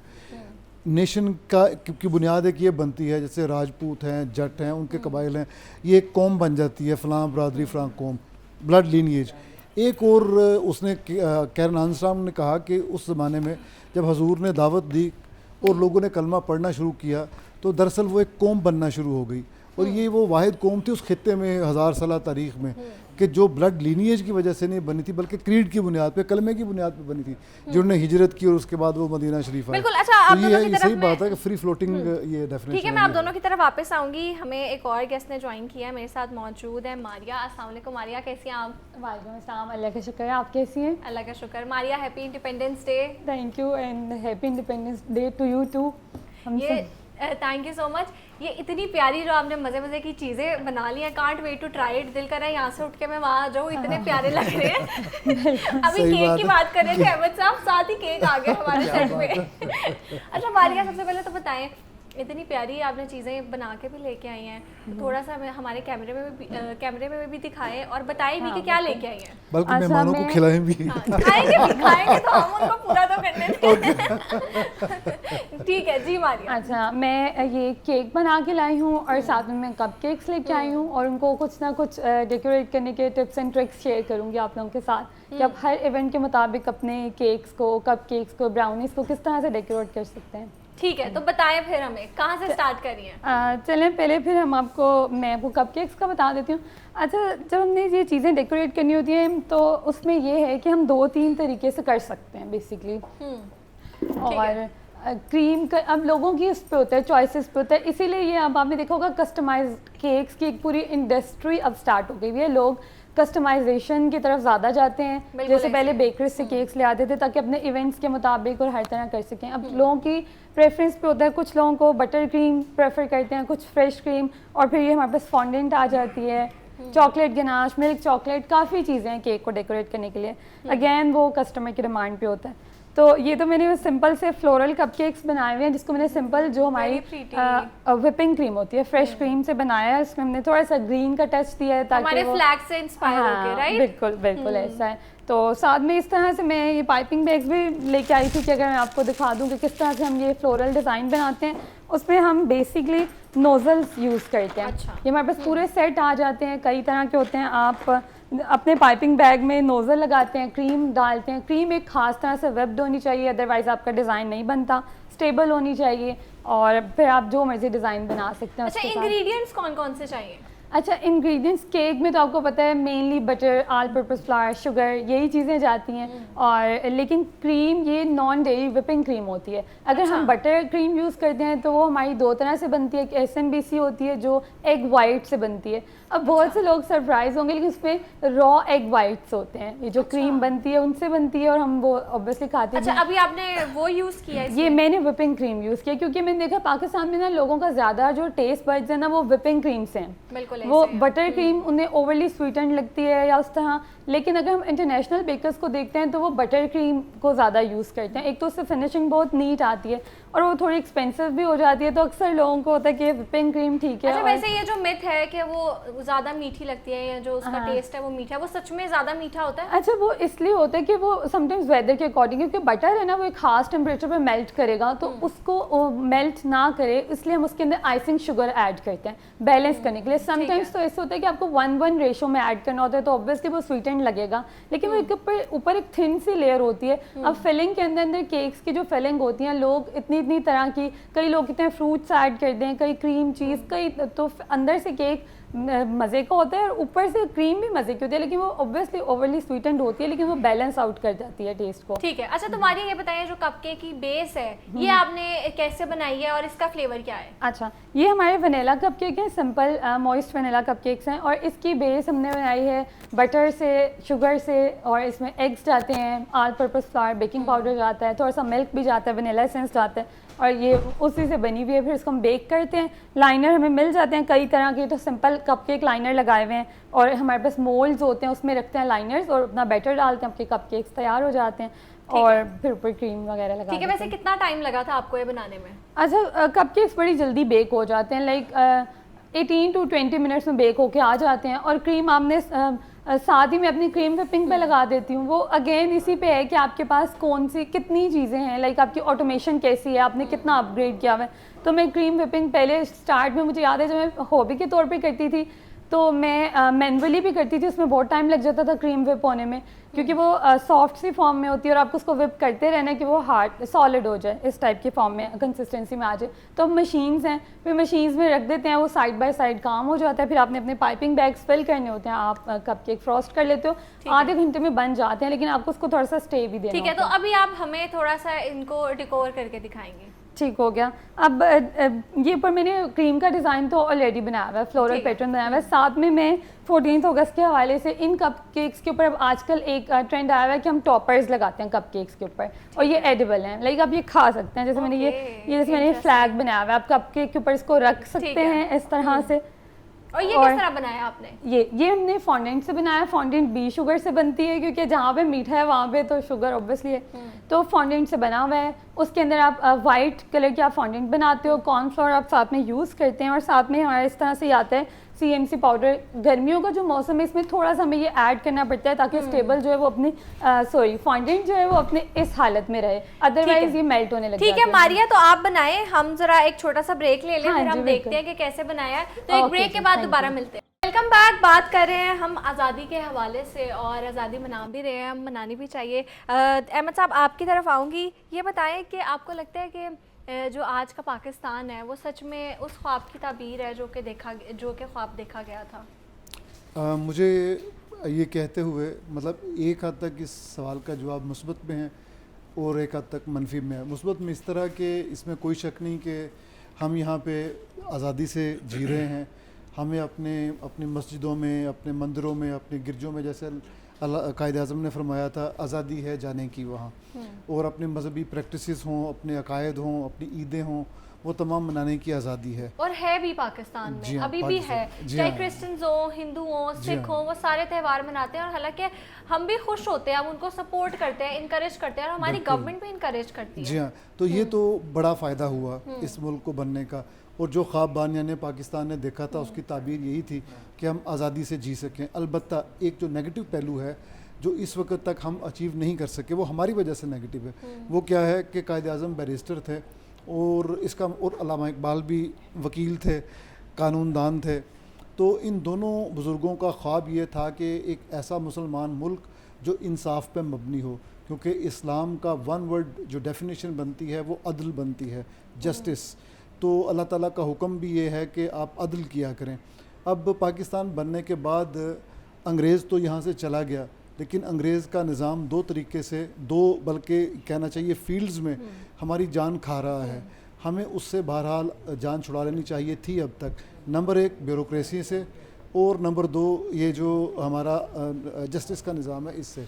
S5: नेशन का की बुनियाद एक ये बनती है, जैसे राजपूत हैं, जट हैं, उनके कबाइल हैं, ये एक कौम बन जाती है, फ़लाँ बरादरी फ़लाँ कौम, ब्लड लीनिएज। एक और उसने कैरन आर्मस्ट्रांग ने कहा कि उस ज़माने में जब हजूर ने दावत दी और लोगों ने कलमा पढ़ना शुरू किया, तो दरअसल वो एक कौम बनना शुरू हो गई, और ये वो वाहिद कौम थी उस खित्ते में 1000 साल तारीख़ में कि जो ब्लड लीनिएज की वजह से नहीं बनी थी, बल्कि क्रीड की बुनियाद पे, कलमे की बुनियाद पे बनी थी, जिन्होंने हिजरत की और उसके बाद वो मदीना शरीफ आए।
S1: बिल्कुल। अच्छा, आप
S5: तो
S1: दोनों की तरफ
S5: सही बात है कि फ्री फ्लोटिंग ये डेफिनेशन।
S1: ठीक है, मैं आप दोनों की तरफ वापस आऊंगी। हमें एक और गेस्ट ने ज्वाइन किया है, मेरे साथ मौजूद है मारिया। अस्सलाम वालेकुम मारिया, कैसी हैं आप?
S7: वालेकुम अस्सलाम, अल्लाह का शुक्र है, आप कैसी हैं?
S1: अल्लाह का शुक्र। Maria, happy independence day.
S7: Thank you and happy independence day to you too.
S1: Thank you so much. ये इतनी प्यारी जो आपने मज़े मज़े की चीज़ें बना ली हैं, can't wait to try it. दिल कर रहा है यहाँ से उठ के मैं वहाँ आ जाऊँ, इतने प्यारे लग रहे हैं। अभी केक की बात कर रहे थे अहमद साहब, साथ ही केक आ गया हमारे सेट में। अच्छा मारिया, सबसे पहले तो बताएं, इतनी प्यारी आपने चीज़ें बना के भी लेके आई हैं, तो थोड़ा सा हमारे कैमरे में भी दिखाएं और बताएं भी कि क्या लेके आई हैं,
S5: बल्कि मेहमानों को खिलाएं भी।
S1: खाएंगे तो हम उनको पूरा तो करने दें। ठीक है जी मारिया।
S7: अच्छा, मैं ये केक बना के लाई हूँ और साथ में मैं कप केक्स लेके आई हूँ, और उनको कुछ ना कुछ डेकोरेट करने के टिप्स एंड ट्रिक्स शेयर करूँगी आप लोगों के साथ कि आप हर इवेंट के मुताबिक अपने केक्स को, कप केक्स को, ब्राउनीज़ को किस तरह से डेकोरेट कर सकते हैं।
S1: ठीक है, तो बताएं फिर हमें कहाँ से स्टार्ट करिए।
S7: चलें पहले फिर मैं आपको कपकेक्स का बता देती हूँ। अच्छा, जब हमने ये चीज़ें डेकोरेट करनी होती हैं तो उसमें ये है कि हम 2-3 तरीके से कर सकते हैं बेसिकली। और क्रीम का अब लोगों की उस पर होता है, चॉइसेस पे होता है, इसीलिए ये अब आपने देखा होगा कस्टमाइज केक्स की एक पूरी इंडस्ट्री अब स्टार्ट हो गई है। लोग कस्टमाइजेशन की तरफ ज़्यादा जाते हैं, जैसे पहले बेकरी से केक्स ले आते थे ताकि अपने इवेंट्स के मुताबिक और हर तरह कर सकें। अब लोगों की प्रेफरेंस पे होता है, कुछ लोगों को बटर क्रीम प्रेफर करते हैं, कुछ फ्रेश क्रीम, और फिर ये हमारे पास फॉन्डेंट आ जाती है, चॉकलेट गनाश, मिल्क चॉकलेट, काफ़ी चीज़ें हैं केक को डेकोरेट करने के लिए। अगेन वो कस्टमर की डिमांड पे होता है। तो ये तो मैंने सिंपल से फ्लोरल कपकेक्स बनाए हुए हैं, जिसको मैंने सिंपल जो हमारी व्हिपिंग क्रीम होती है फ्रेश क्रीम से बनाया है। इसमें हमने थोड़ा सा ग्रीन का टच दिया है ताकि
S1: हमारे फ्लैग से इंस्पायर होके, राइट?
S7: बिल्कुल बिल्कुल ऐसा है। तो साथ में इस तरह से मैं ये पाइपिंग बैग्स भी लेके आई थी कि अगर मैं आपको दिखा दूँ कि किस तरह से हम ये फ्लोरल डिज़ाइन बनाते हैं। उसमें हम बेसिकली नोज़ल्स यूज़ करते हैं। अच्छा। ये हमारे पास पूरे सेट आ जाते हैं, कई तरह के होते हैं। आप अपने पाइपिंग बैग में नोज़ल लगाते हैं, क्रीम डालते हैं। क्रीम एक ख़ास तरह से वेब्ड होनी चाहिए, अदरवाइज़ आपका डिज़ाइन नहीं बनता। स्टेबल होनी चाहिए और फिर आप जो मर्ज़ी डिज़ाइन बना सकते हैं।
S1: अच्छा,
S7: उसके साथ।
S1: इंग्रेडिएंट्स कौन कौन से चाहिए?
S7: अच्छा, इंग्रेडिएंट्स केक में तो आपको पता है mainly butter, all purpose flower, sugar, यही चीज़ें जाती हैं। और लेकिन क्रीम ये नॉन डेयरी विपिंग क्रीम होती है। अगर हम बटर क्रीम यूज़ करते हैं तो वो हमारी दो तरह से बनती है। एक SMBC होती है जो एग वाइट से बनती है। अब बहुत से लोग सरप्राइज होंगे लेकिन उसमें रॉ एग वाइट्स होते हैं। ये जो क्रीम बनती है उनसे बनती है और हम वो ऑब्वियसली खाते हैं।
S1: अच्छा, अभी आपने वो यूज़ किया है?
S7: ये मैंने विपिंग क्रीम यूज़ किया क्योंकि मैंने देखा पाकिस्तान में ना लोगों का ज़्यादा जो टेस्ट बड्स है ना वो विपिंग क्रीम से हैं।
S1: बिल्कुल
S7: वो
S1: ऐसे है।
S7: बटर क्रीम उन्हें ओवरली स्वीटेंड लगती है या उस तरह। लेकिन अगर हम इंटरनेशनल बेकर्स को देखते हैं तो वो बटर क्रीम को ज़्यादा यूज़ करते हैं। एक तो उससे फिनिशिंग बहुत नीट आती है और वो थोड़ी एक्सपेंसिव भी हो जाती है, तो अक्सर लोगों को होता है कि विपिंग क्रीम ठीक है।
S1: अच्छा,
S7: और
S1: वैसे ये जो मिथ है कि वो ज़्यादा मीठी लगती है या जो उसका टेस्ट है वो मीठा है, वो सच में ज़्यादा मीठा होता है?
S7: अच्छा, वो इसलिए होता है कि वो समटाइम्स वेदर के अकॉर्डिंग, क्योंकि बटर है ना वो एक खास टेम्परेचर पर मेल्ट करेगा, तो उसको मेल्ट ना करे इसलिए हम उसके अंदर आइसिंग शुगर ऐड करते हैं बैलेंस करने के लिए। समटाइम्स तो ऐसे होता है कि आपको 1:1 रेशो में ऐड करना होता है, तो ऑब्वियसली वो स्वीटेंड लगेगा, लेकिन वो एक ऊपर एक थिन सी लेयर होती है। अब फिलिंग के अंदर केक्स की जो फिलिंग होती है, लोग इतनी तरह की, कई लोग कितने फ्रूट्स ऐड कर दें, कई क्रीम चीज़, कई तो अंदर से केक मज़े का होता है और ऊपर से क्रीम भी मज़े की होती है, लेकिन वो ऑब्वियसली ओवरली स्वीटेंड होती है, लेकिन वो बैलेंस आउट कर जाती है टेस्ट को।
S1: ठीक है। अच्छा, तुम्हारी ये बताइए जो कपकेक की बेस है ये आपने कैसे बनाई है और इसका फ्लेवर क्या है?
S7: अच्छा, ये हमारे वनीला कपकेक हैं, सिंपल मॉइस्ट वनीला कपकेक्स हैं और इसकी बेस हमने बनाई है बटर से, शुगर से, और इसमें एग्स जाते हैं, all purpose flower, baking powder जाता है, थोड़ा सा मिल्क भी जाता है, वनीला एसेंस जाता है और ये उसी से बनी हुई है। फिर इसको हम बेक करते हैं। लाइनर हमें मिल जाते हैं कई तरह के, तो सिंपल कपकेक लाइनर लगाए हुए हैं और हमारे पास मोल्ड्स होते हैं, उसमें रखते हैं लाइनर्स और अपना बैटर डालते हैं, आपके कपकेक्स तैयार हो जाते हैं और फिर ऊपर क्रीम वगैरह लगा।
S1: ठीक है। वैसे कितना टाइम लगा था आपको ये बनाने में?
S7: अच्छा, कपकेक्स बड़ी जल्दी बेक हो जाते हैं, लाइक 18 to 20 मिनट्स में बेक होके आ जाते हैं। और क्रीम आपने साथ ही में अपनी क्रीम विपिंग पे लगा देती हूँ। वो अगेन इसी पे है कि आपके पास कौन सी कितनी चीज़ें हैं, लाइक आपकी ऑटोमेशन कैसी है, आपने कितना अपग्रेड किया हुआ है। तो मैं क्रीम विपिंग पहले स्टार्ट में, मुझे याद है जब मैं हॉबी के तौर पे करती थी तो मैं मैनुअली भी करती थी, उसमें बहुत टाइम लग जाता था क्रीम विप होने में, क्योंकि वो सॉफ्ट सी फॉर्म में होती है और आपको उसको विप करते रहना कि वो हार्ड सॉलिड हो जाए, इस टाइप की फॉर्म में कंसिस्टेंसी में आ जाए। तो अब मशीन्स हैं, फिर मशीन्स में रख देते हैं, वो साइड बाय साइड काम हो जाता है। फिर आपने अपने पाइपिंग बैग्स फिल करने होते हैं, आप कपकेक फ्रॉस्ट कर लेते हो, आधे घंटे में बन जाते हैं, लेकिन आपको उसको थोड़ा सा स्टे भी देना
S1: ठीक है।
S7: होता
S1: तो अभी आप हमें थोड़ा सा इनको डेकोर करके दिखाएंगे?
S7: ठीक हो गया। अब ये पर मैंने क्रीम का डिज़ाइन तो ऑलरेडी बनाया हुआ है, फ्लोरल पैटर्न बनाया हुआ है। साथ में मैं 14 अगस्त के हवाले से इन कपकेक्स के ऊपर अब आजकल एक ट्रेंड आया हुआ है कि हम टॉपर्स लगाते हैं कपकेक्स के ऊपर, और ये एडिबल हैं, लाइक आप ये खा सकते हैं। जैसे मैंने ये जैसे मैंने फ्लैग बनाया हुआ है, आप कपकेक के ऊपर इसको रख सकते हैं इस तरह से।
S1: और ये किस तरह बनाया आपने?
S7: ये हमने फॉन्डेंट से बनाया। फॉन्डेंट बी शुगर से बनती है क्योंकि जहाँ पे मीठा है वहाँ पे तो शुगर ऑब्वियसली है, तो फॉन्डेंट से बना हुआ है। उसके अंदर आप वाइट कलर की आप फॉन्डेंट बनाते हो, कॉर्नफ्लोर आप साथ में यूज़ करते हैं, और साथ में हमारा इस तरह से आता है CMC पाउडर। गर्मियों का जो मौसम है इसमें थोड़ा सा हमें ये ऐड करना पड़ता है ताकि स्टेबल जो है वो अपनी फॉन्डेंट जो है वो अपने इस हालत में रहे, अदरवाइज ये मेल्ट होने लगता है।
S1: ठीक है मारिया, तो आप बनाएं, हम जरा एक छोटा सा ब्रेक ले लें,
S7: हाँ
S1: फिर
S7: जी,
S1: हम
S7: बिल्कुल।
S1: देखते हैं कि कैसे बनाया है। तो एक
S7: ओके
S1: ब्रेक
S7: जी,
S1: के बाद
S7: थैंक
S1: दोबारा
S7: यू।
S1: मिलते हैं। Welcome back. बात कर रहे हैं हम आज़ादी के हवाले से, और आज़ादी मना भी रहे हैं, हम मनानी भी चाहिए। अहमद साहब, आपकी तरफ आऊँगी। ये बताएं कि आपको लगता है कि जो आज का पाकिस्तान है वो सच में उस ख्वाब की ताबीर है जो कि ख्वाब देखा गया था?
S5: मुझे ये कहते हुए मतलब एक हद तक इस सवाल का जवाब मुस्बत में है और एक हद तक मनफी में है। मुस्बत में इस तरह के इसमें कोई शक नहीं कि हम यहाँ पे आज़ादी से जी रहे हैं। हमें अपनी मस्जिदों में, अपने मंदिरों में, अपने गिरजों में, जैसे कायद आज़म ने फरमाया था, आज़ादी है जाने की वहाँ, और अपने मजहबी प्रैक्टिसेस हों, अपने अकायद हों, अपनी ईदें हों, वो तमाम मनाने की आज़ादी है।
S1: और है भी पाकिस्तान
S5: जी
S1: में,
S5: हाँ,
S1: अभी भी है।
S5: जी
S1: चाहे
S5: हाँ।
S1: क्रिश्चियंस हो, हिंदू हो,
S5: जी
S1: सिख
S5: हाँ।
S1: हो, वो सारे त्यौहार मनाते हैं, और हालांकि हम भी खुश होते हैं, हम उनको सपोर्ट करते हैं, इनकरेज करते हैं, और हमारी
S5: बिल्कुल।
S1: गवर्नमेंट भी इनकरेज करती है।
S5: जी हाँ, तो ये तो बड़ा फ़ायदा हुआ इस मुल्क को बनने का, और जो ख्वाब बानियाने पाकिस्तान ने देखा था उसकी ताबीर यही थी कि हम आज़ादी से जी सकें। अलबत्ता एक जो नेगेटिव पहलू है जो इस वक्त तक हम अचीव नहीं कर सके, वो हमारी वजह से नेगेटिव है। वो क्या है कि कायद आज़म बैरिस्टर थे, और अल्लामा इकबाल भी वकील थे, कानूनदान थे, तो इन दोनों बुज़ुर्गों का ख्वाब ये था कि एक ऐसा मुसलमान मुल्क जो इंसाफ पे मबनी हो, क्योंकि इस्लाम का वन वर्ड जो डेफिनेशन बनती है वो अदल बनती है, जस्टिस। तो अल्लाह ताला का हुक्म भी ये है कि आप अदल किया करें। अब पाकिस्तान बनने के बाद अंग्रेज़ तो यहाँ से चला गया, लेकिन अंग्रेज़ का निज़ाम दो तरीके से, दो बल्कि कहना चाहिए फील्ड्स में हमारी जान खा रहा है। हमें उससे बहरहाल जान छुड़ा लेनी चाहिए थी अब तक। नंबर एक ब्यूरोक्रेसी से, और नंबर दो ये जो हमारा जस्टिस का निज़ाम है इससे।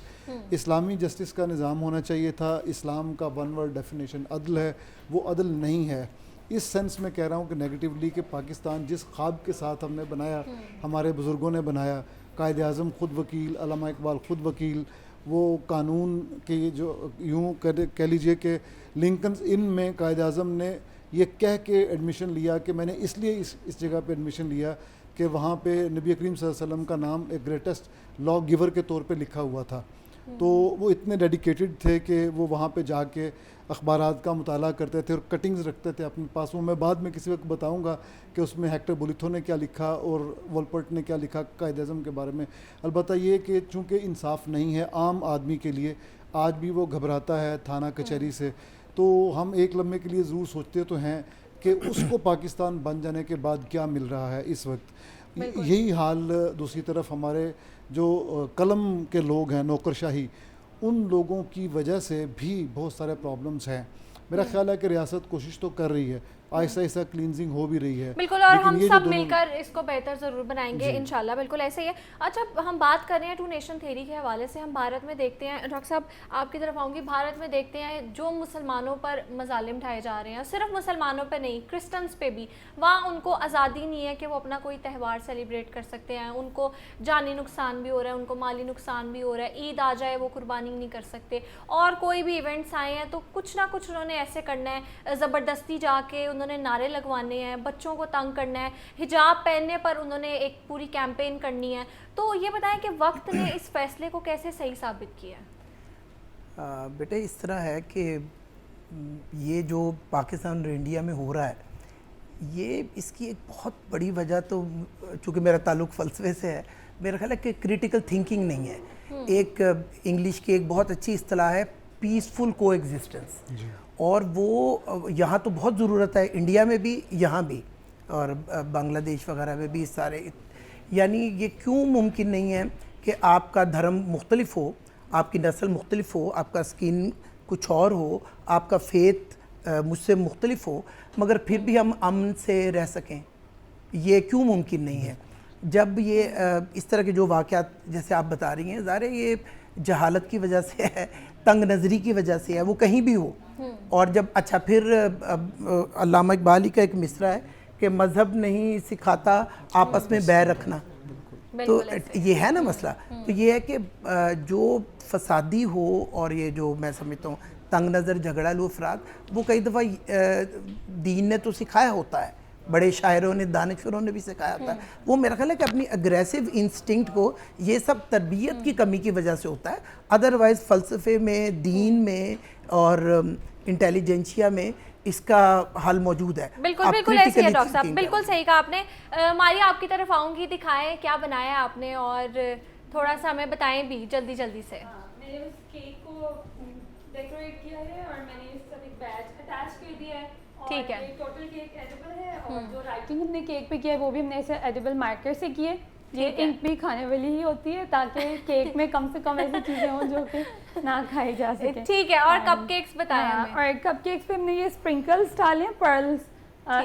S5: इस्लामी जस्टिस का निज़ाम होना चाहिए था। इस्लाम का वन वर्ड डेफिनेशन अदल है, वो अदल नहीं है। इस सेंस में कह रहा हूँ कि नेगेटिवली कि पाकिस्तान जिस ख्वाब के साथ हमने बनाया, हमारे बुज़ुर्गों ने बनाया, कायद आज़म ख़ुद वकील, अल्लामा इकबाल ख़ुद वकील, वो कानून के जो यूँ कह लीजिए कि लिंकन्स इन में कायद आज़म ने ये कह के एडमिशन लिया कि मैंने इसलिए इस जगह पे एडमिशन लिया कि वहाँ पे नबी करीम सल्लल्लाहु अलैहि वसल्लम का नाम एक ग्रेटेस्ट लॉ गिवर के तौर पे लिखा हुआ था। तो वो इतने डेडिकेटेड थे कि वो वहाँ पे जाके अखबारात का मुताला करते थे और कटिंग्स रखते थे अपने पास। वो मैं बाद में किसी वक्त बताऊँगा कि उसमें हेक्टर बुलिथो ने क्या लिखा और वॉलपर्ट ने क्या लिखा कायद आज़म के बारे में। अलबत्ता ये कि चूँकि इंसाफ नहीं है आम आदमी के लिए, आज भी वो घबराता है थाना कचहरी से। तो हम एक लम्हे के लिए ज़रूर सोचते तो हैं कि उसको पाकिस्तान बन जाने के बाद क्या मिल रहा है इस वक्त। यही हाल दूसरी तरफ हमारे जो कलम के लोग हैं, नौकरशाही, उन लोगों की वजह से भी बहुत सारे प्रॉब्लम्स हैं। मेरा ख्याल है कि रियासत कोशिश तो कर रही है, आहिस्ता आहिस्ता क्लींजिंग हो भी रही है।
S1: बिल्कुल, और
S5: लेकिन
S1: हम
S5: ये जो
S1: सब
S5: दोनों-
S1: मिलकर इसको बेहतर ज़रूर बनाएंगे इंशाल्लाह। बिल्कुल ऐसे ही है। अच्छा, हम बात कर रहे हैं टू नेशन थ्योरी के हवाले से। हम भारत में देखते हैं, डॉक्टर साहब आपकी तरफ आऊँगी, भारत में देखते हैं जो मुसलमानों पर मजालिम ढाए जा रहे हैं, सिर्फ मुसलमानों पर नहीं, क्रिश्चियंस पे भी, वहाँ उनको आज़ादी नहीं है कि वो अपना कोई त्यौहार सेलिब्रेट कर सकते हैं। उनको जानी नुकसान भी हो रहा है, उनको माली नुकसान भी हो रहा है। ईद आ जाए वो कुर्बानी नहीं कर सकते, और कोई भी इवेंट्स आए हैं तो कुछ ना कुछ उन्होंने ऐसे करना है, ज़बरदस्ती जाके उन्होंने नारे लगवाने हैं, बच्चों को तंग करना है, हिजाब पहनने पर उन्होंने एक पूरी कैंपेन करनी है। तो ये बताएं कि वक्त ने इस फैसले को कैसे सही साबित किया है?
S6: बेटे इस तरह है कि ये जो पाकिस्तान और इंडिया में हो रहा है, ये इसकी एक बहुत बड़ी वजह तो, चूँकि मेरा ताल्लुक़ फ़लसफ़े से है, मेरा ख्याल है कि क्रिटिकल थिंकिंग नहीं है। एक इंग्लिश की एक बहुत अच्छी इस्तिलाह है पीसफुल को एग्जिस्टेंस, और वो यहाँ तो बहुत ज़रूरत है, इंडिया में भी, यहाँ भी, और बांग्लादेश वगैरह में भी सारे। यानी ये क्यों मुमकिन नहीं है कि आपका धर्म मुख्तलिफ हो, आपकी नस्ल मुख्तलिफ हो, आपका स्किन कुछ और हो, आपका फेथ मुझसे मुख्तलिफ हो, मगर फिर भी हम अमन से रह सकें? ये क्यों मुमकिन नहीं है? जब ये इस तरह के जो वाक़यात जैसे आप बता रही हैं, ज़ाहिर है ये जहालत की वजह से है, तंग नज़री की वजह से है, वो कहीं भी हो। और जब अच्छा, फिर अल्लामा इकबाल का एक मिसरा है कि मज़हब नहीं सिखाता आपस में बैर रखना। तो ये है ना मसला। तो ये है कि जो फसादी हो, और ये जो मैं समझता हूँ तंग नज़र झगड़ालू अफराद, वो कई दफ़ा दीन ने तो सिखाया होता है, बड़े शायरों ने, दानिशवरों ने भी सिखाया होता है। वो मेरा ख्याल है कि अपनी अग्रेसिव इंस्टिंक्ट को, ये सब तरबियत की कमी की वजह से होता है। अदरवाइज़ फ़लसफ़े में, दीन में और इंटेलिजेंसिया में इसका हल मौजूद है।
S1: बिल्कुल बिल्कुल ऐसे है डॉक्टर साहब, बिल्कुल सही कहा आपने। मारिया आपकी तरफ आऊँगी, दिखाएं क्या बनाया है आपने, और थोड़ा सा हमें बताएं भी जल्दी जल्दी से।
S7: मैंने उस केक को डेकोरेट किया है और मैंने इस सब एक बैच अटैच कर दिया है।
S1: ठीक है।
S7: ये टोटल केक एडिबल है, और जो राइटिंग हमने केक पे किया है वो भी हमने ऐसे एडिबल मार्कर से की है। ये इंक भी खाने वाली ही होती है, ताकि केक में कम से कम ऐसी चीज़ें हों जो कि ना खाई जा सके।
S1: ठीक है। और कपकेक्स बताएं हमें।
S7: और कपकेक्स पे हमने ये स्प्रिंकल्स डाले हैं, पर्ल्स,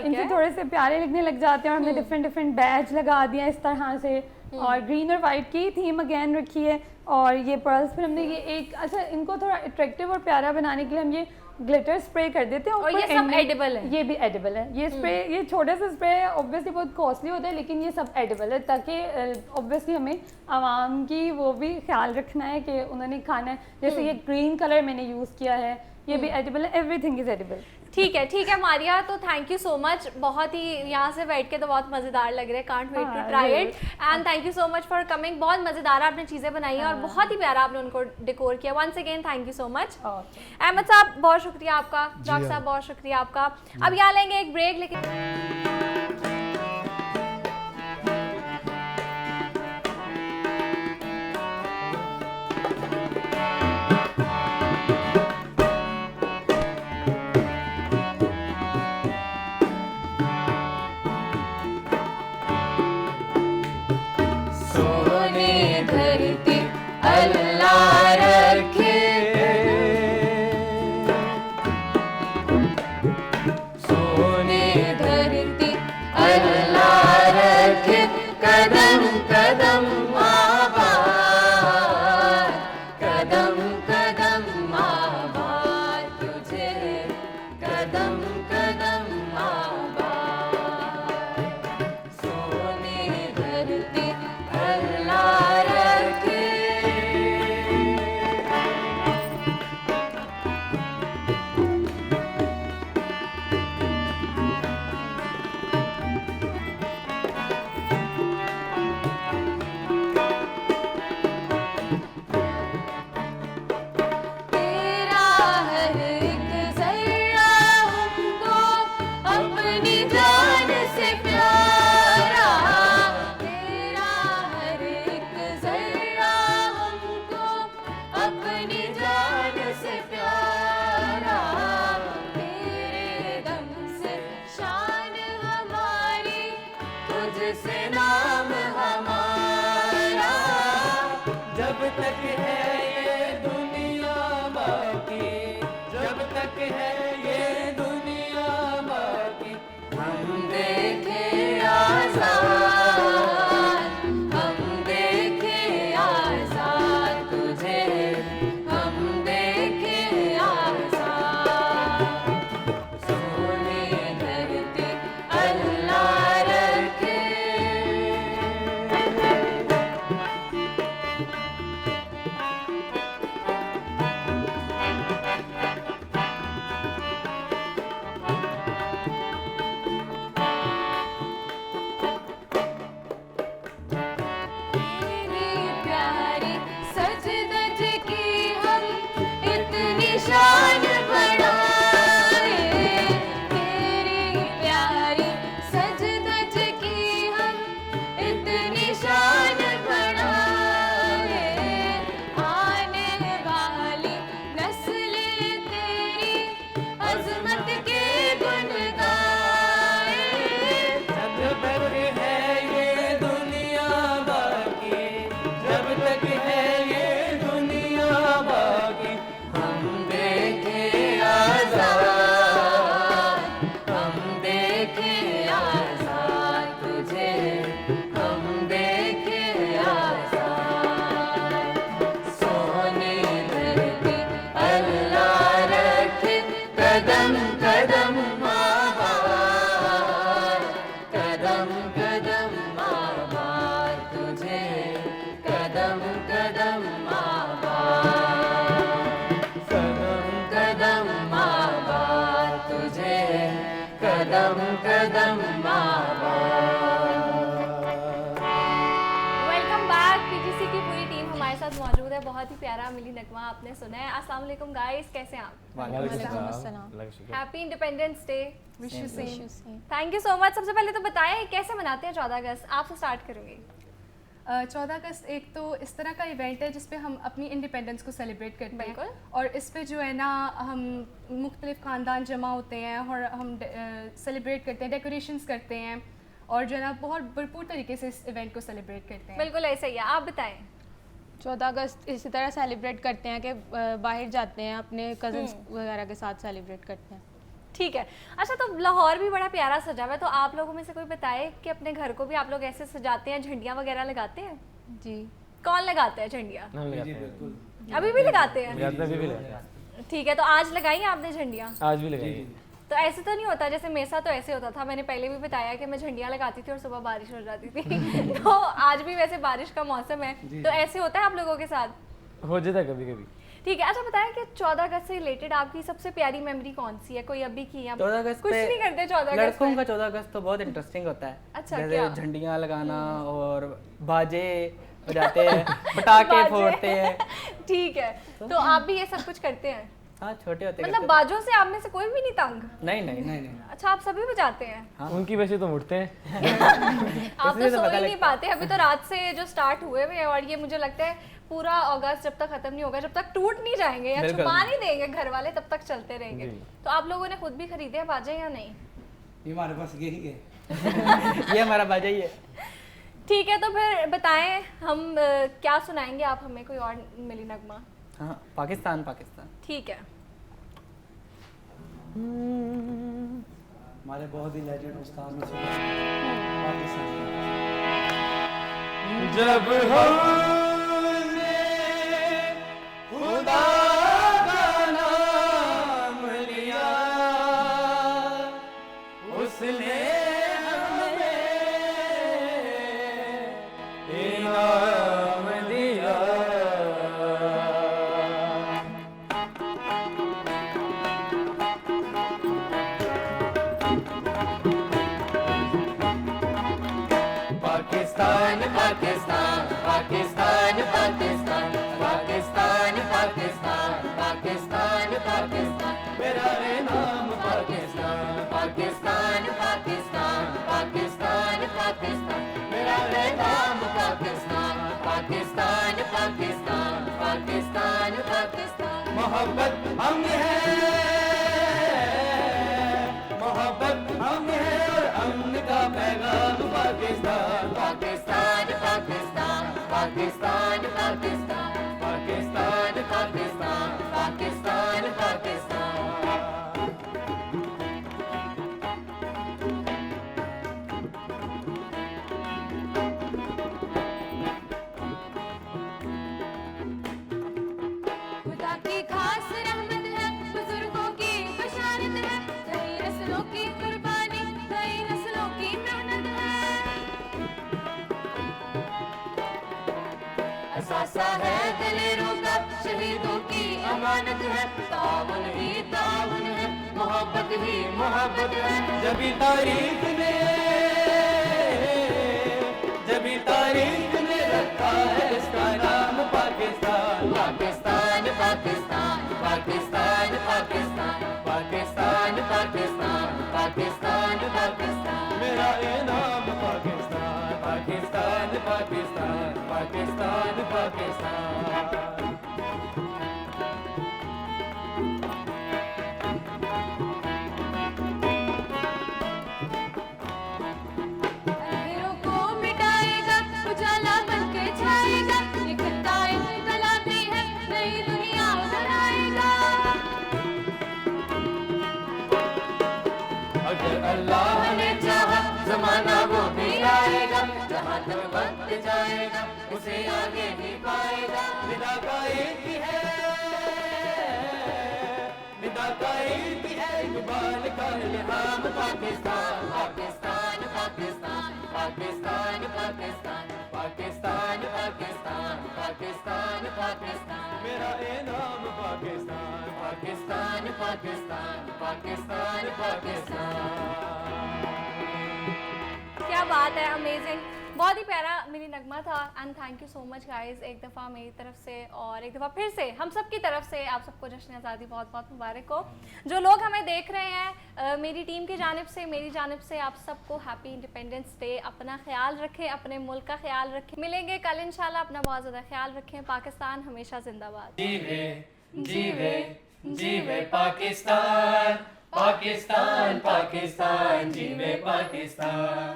S7: इनसे थोड़े से प्यारे लगने लग जाते हैं, और हमने डिफरेंट डिफरेंट बैच लगा दिया इस तरह से, और ग्रीन और वाइट की थीम अगेन रखी है। और ये पर्ल्स पर हमने ये एक, अच्छा, इनको थोड़ा अट्रैक्टिव और प्यारा बनाने के लिए हम ये ग्लिटर स्प्रे कर देते हैं।
S1: और ये सब एडिबल है? ये
S7: भी एडिबल है। ये स्प्रे, ये छोटा सा स्प्रे है, ऑब्वियसली बहुत कॉस्टली होता है, लेकिन ये सब एडिबल है, ताकि ऑब्वियसली हमें आवाम की वो भी ख्याल रखना है कि उन्होंने खाना है। जैसे ये ग्रीन कलर मैंने यूज़ किया है, ये भी एडिबल है, एवरीथिंग इज़ एडिबल।
S1: ठीक है मारिया, तो थैंक यू सो मच। बहुत ही यहाँ से बैठ के तो बहुत मज़ेदार लग रहा है, can't wait to try it, and thank you so much for coming. बहुत मज़ेदार आपने चीज़ें बनाई हैं और बहुत ही प्यारा आपने उनको डेकोर किया। Once again thank you so much. Ahmad साहब बहुत शुक्रिया आपका, डॉक्टर साहब बहुत शुक्रिया आपका। अब यहाँ लेंगे एक ब्रेक, लेकिन
S8: तक है ये दुनिया बाकी, जब तक है ये दुनिया बाकी, हम देखे आजाद, हम देखे आजाद तुझे, हम देखे आजाद। सोने धरती अल्लाह रखे। तेरी प्यारी सज धज की हम इतनी शान बढ़ाए, तेरी प्यारी सज धज की हम इतनी शान बढ़ाए, आने वाली नस्ल तेरी अजमत के गुन गाए। जब तक है ये दुनिया बाकी, जब तक है ये दुनिया बाकी, हम देखे आजाद, हम देखे आजाद तुझे, हम देखे आजाद। सोने धरती अल्लाह रखे, कदम कदम आबाद, कदम कदम आबाद तुझे, कदम कदम आबाद, कदम कदम आबाद तुझे, कदम कदम आबाद।
S1: Welcome back. पीजीसी की पूरी टीम हमारे साथ मौजूद है। बहुत ही प्यारा मिली नगमा आपने सुना है। अस्सलाम वालेकुम गाइस, कैसे हैं आप? Happy independence day. Wish you same. Thank you so much. सबसे पहले तो बताएं कैसे मनाते हैं 14 अगस्त? आपसे स्टार्ट करूंगी।
S9: 14 अगस्त एक तो इस तरह का इवेंट है जिसपे हम अपनी इंडिपेंडेंस को सेलिब्रेट करते
S1: बिल्कुल।
S9: हैं, और इस पे जो है ना हम मुख्तलिफ ख़ानदान जमा होते हैं और हम सेलिब्रेट करते हैं, डेकोरेशंस करते हैं, और जो है ना बहुत भरपूर तरीके से इस इवेंट को सेलिब्रेट करते हैं।
S1: बिल्कुल ऐसा ही है। आप बताएं।
S10: 14 अगस्त इसी तरह सेलिब्रेट करते हैं कि बाहर जाते हैं, अपने कज़न्स वगैरह के साथ सेलिब्रेट करते हैं।
S1: ठीक है। अच्छा, तो लाहौर भी बड़ा प्यारा सजा हुआ है, तो आप लोगों में से कोई बताए कि अपने घर को भी आप लोग ऐसे सजाते हैं, झंडियाँ वगैरह लगाते हैं?
S10: जी।
S1: कौन लगाते हैं झंडियाँ? अभी भी लगाते हैं? ठीक है, तो आज लगाई आपने झंडियाँ?
S11: आज भी लगाई।
S1: तो ऐसे तो नहीं होता जैसे मेसा तो ऐसे होता था, मैंने पहले भी बताया कि मैं झंडियाँ लगाती थी और सुबह बारिश हो जाती थी तो आज भी वैसे बारिश का मौसम है, तो ऐसे होता है आप लोगों के साथ?
S11: हो जाता है कभी कभी।
S1: ठीक है। अच्छा बताएं कि 14 अगस्त से रिलेटेड आपकी सबसे प्यारी मेमोरी कौन सी है? कोई अभी की?
S8: 14 अगस्त
S1: कुछ
S8: पे
S1: नहीं करते 14 अगस्त
S8: लड़कों का
S1: पे?
S8: 14 अगस्त तो बहुत इंटरेस्टिंग होता है।
S1: अच्छा,
S8: जैसे
S1: क्या?
S8: झंडियाँ लगाना और बाजे बजाते हैं, पटाखे
S1: बाजे।
S8: फोड़ते हैं।
S1: ठीक है, तो आप भी ये सब कुछ करते हैं?
S8: हाँ, छोटे होते
S1: मतलब
S8: करते
S1: बाजों से आप में से कोई भी नहीं तंग?
S8: थे। नहीं नहीं नहीं नहीं।
S1: अच्छा, आप सभी बजाते हैं?
S11: उनकी वजह तो मुड़ते हैं।
S1: आप तो
S8: इसलिए तो
S1: सो
S8: पता
S1: ही नहीं
S8: लगता
S1: पाते। अभी तो रात से जो स्टार्ट हुए हुए हैं, और ये मुझे लगता है पूरा अगस्त जब तक खत्म नहीं होगा, जब तक टूट नहीं जाएंगे या
S8: बिल्कुल।
S1: छुपा नहीं देंगे घर वाले, तब तक चलते रहेंगे।
S11: जी।
S1: तो आप लोगों ने खुद भी खरीदे हैं बाजे या नहीं?
S8: ये हमारे पास यही है ये हमारा बाजा ही है।
S1: ठीक है, तो फिर बताएं हम क्या सुनाएंगे आप हमें? कोई और मिली नगमा?
S8: हाँ, पाकिस्तान पाकिस्तान।
S1: ठीक है।
S8: हमारे बहुत ही लेजेंड उस्ताद ने सुना पाकिस्तान। जब हमने खुदा का नाम लिया, उसने हमें इनाम दिया। पाकिस्तान पाकिस्तान पाकिस्तान पाकिस्तान पाकिस्तान पाकिस्तान पाकिस्तान पाकिस्तान मेरा है नाम पाकिस्तान पाकिस्तान पाकिस्तान पाकिस्तान पाकिस्तान मेरा है नाम पाकिस्तान पाकिस्तान पाकिस्तान पाकिस्तान पाकिस्तान। मोहब्बत हम है, मोहब्बत हम है और अमन का पैगाम पाकिस्तान पाकिस्तान पाकिस्तान पाकिस्तान पाकिस्तान।
S12: भरोसा है दिलेरों का, शहीदों की अमानत है, ताउन ही ताउन है, मोहब्बत ही मोहब्बत है।
S13: जबी तारीख ने रखा है इसका नाम पाकिस्तान।
S12: पाकिस्तान पाकिस्तान पाकिस्तान पाकिस्तान पाकिस्तान पाकिस्तान पाकिस्तान पाकिस्तान,
S13: मेरा ये नाम पाकिस्तान, पाकिस्तान पाकिस्तान पाकिस्तान पाकिस्तान।
S12: अंधेरों को मिटाएगा, उजाला बनके छाएगा, ये खत्ता इनकलाबी है, नई दुनिया बनाएगा।
S13: अगर अल्लाह
S12: ने चाहा जमाना वो भी आएगा, जहाँ तक वक्त जाएगा उसे आगे भी पाएगा।
S13: निदा का एक ही है, निदा का एक ही है, इकबाल का इल्हाम पाकिस्तान।
S12: पाकिस्तान पाकिस्तान पाकिस्तान पाकिस्तान पाकिस्तान पाकिस्तान पाकिस्तान पाकिस्तान,
S13: मेरा ये नाम पाकिस्तान,
S12: पाकिस्तान पाकिस्तान पाकिस्तान पाकिस्तान।
S1: क्या बात है, अमेजिंग, बहुत ही प्यारा मिनी नगमा था। And thank you so much guys, एक दफ़ा मेरी तरफ से और एक दफ़ा फिर से हम सब की तरफ से आप सबको जश्न आज़ादी बहुत बहुत मुबारक हो। जो लोग हमें देख रहे हैं, मेरी टीम की जानिब से, मेरी जानिब से आप सबको हैप्पी इंडिपेंडेंस डे। अपना ख्याल रखें, अपने मुल्क का ख्याल रखें। मिलेंगे कल इंशाल्लाह, अपना बहुत ज़्यादा ख्याल रखें। पाकिस्तान हमेशा जिंदाबाद।
S13: जीवे जीवे जीवे पाकिस्तान, पाकिस्तान पाकिस्तान जीवे पाकिस्तान।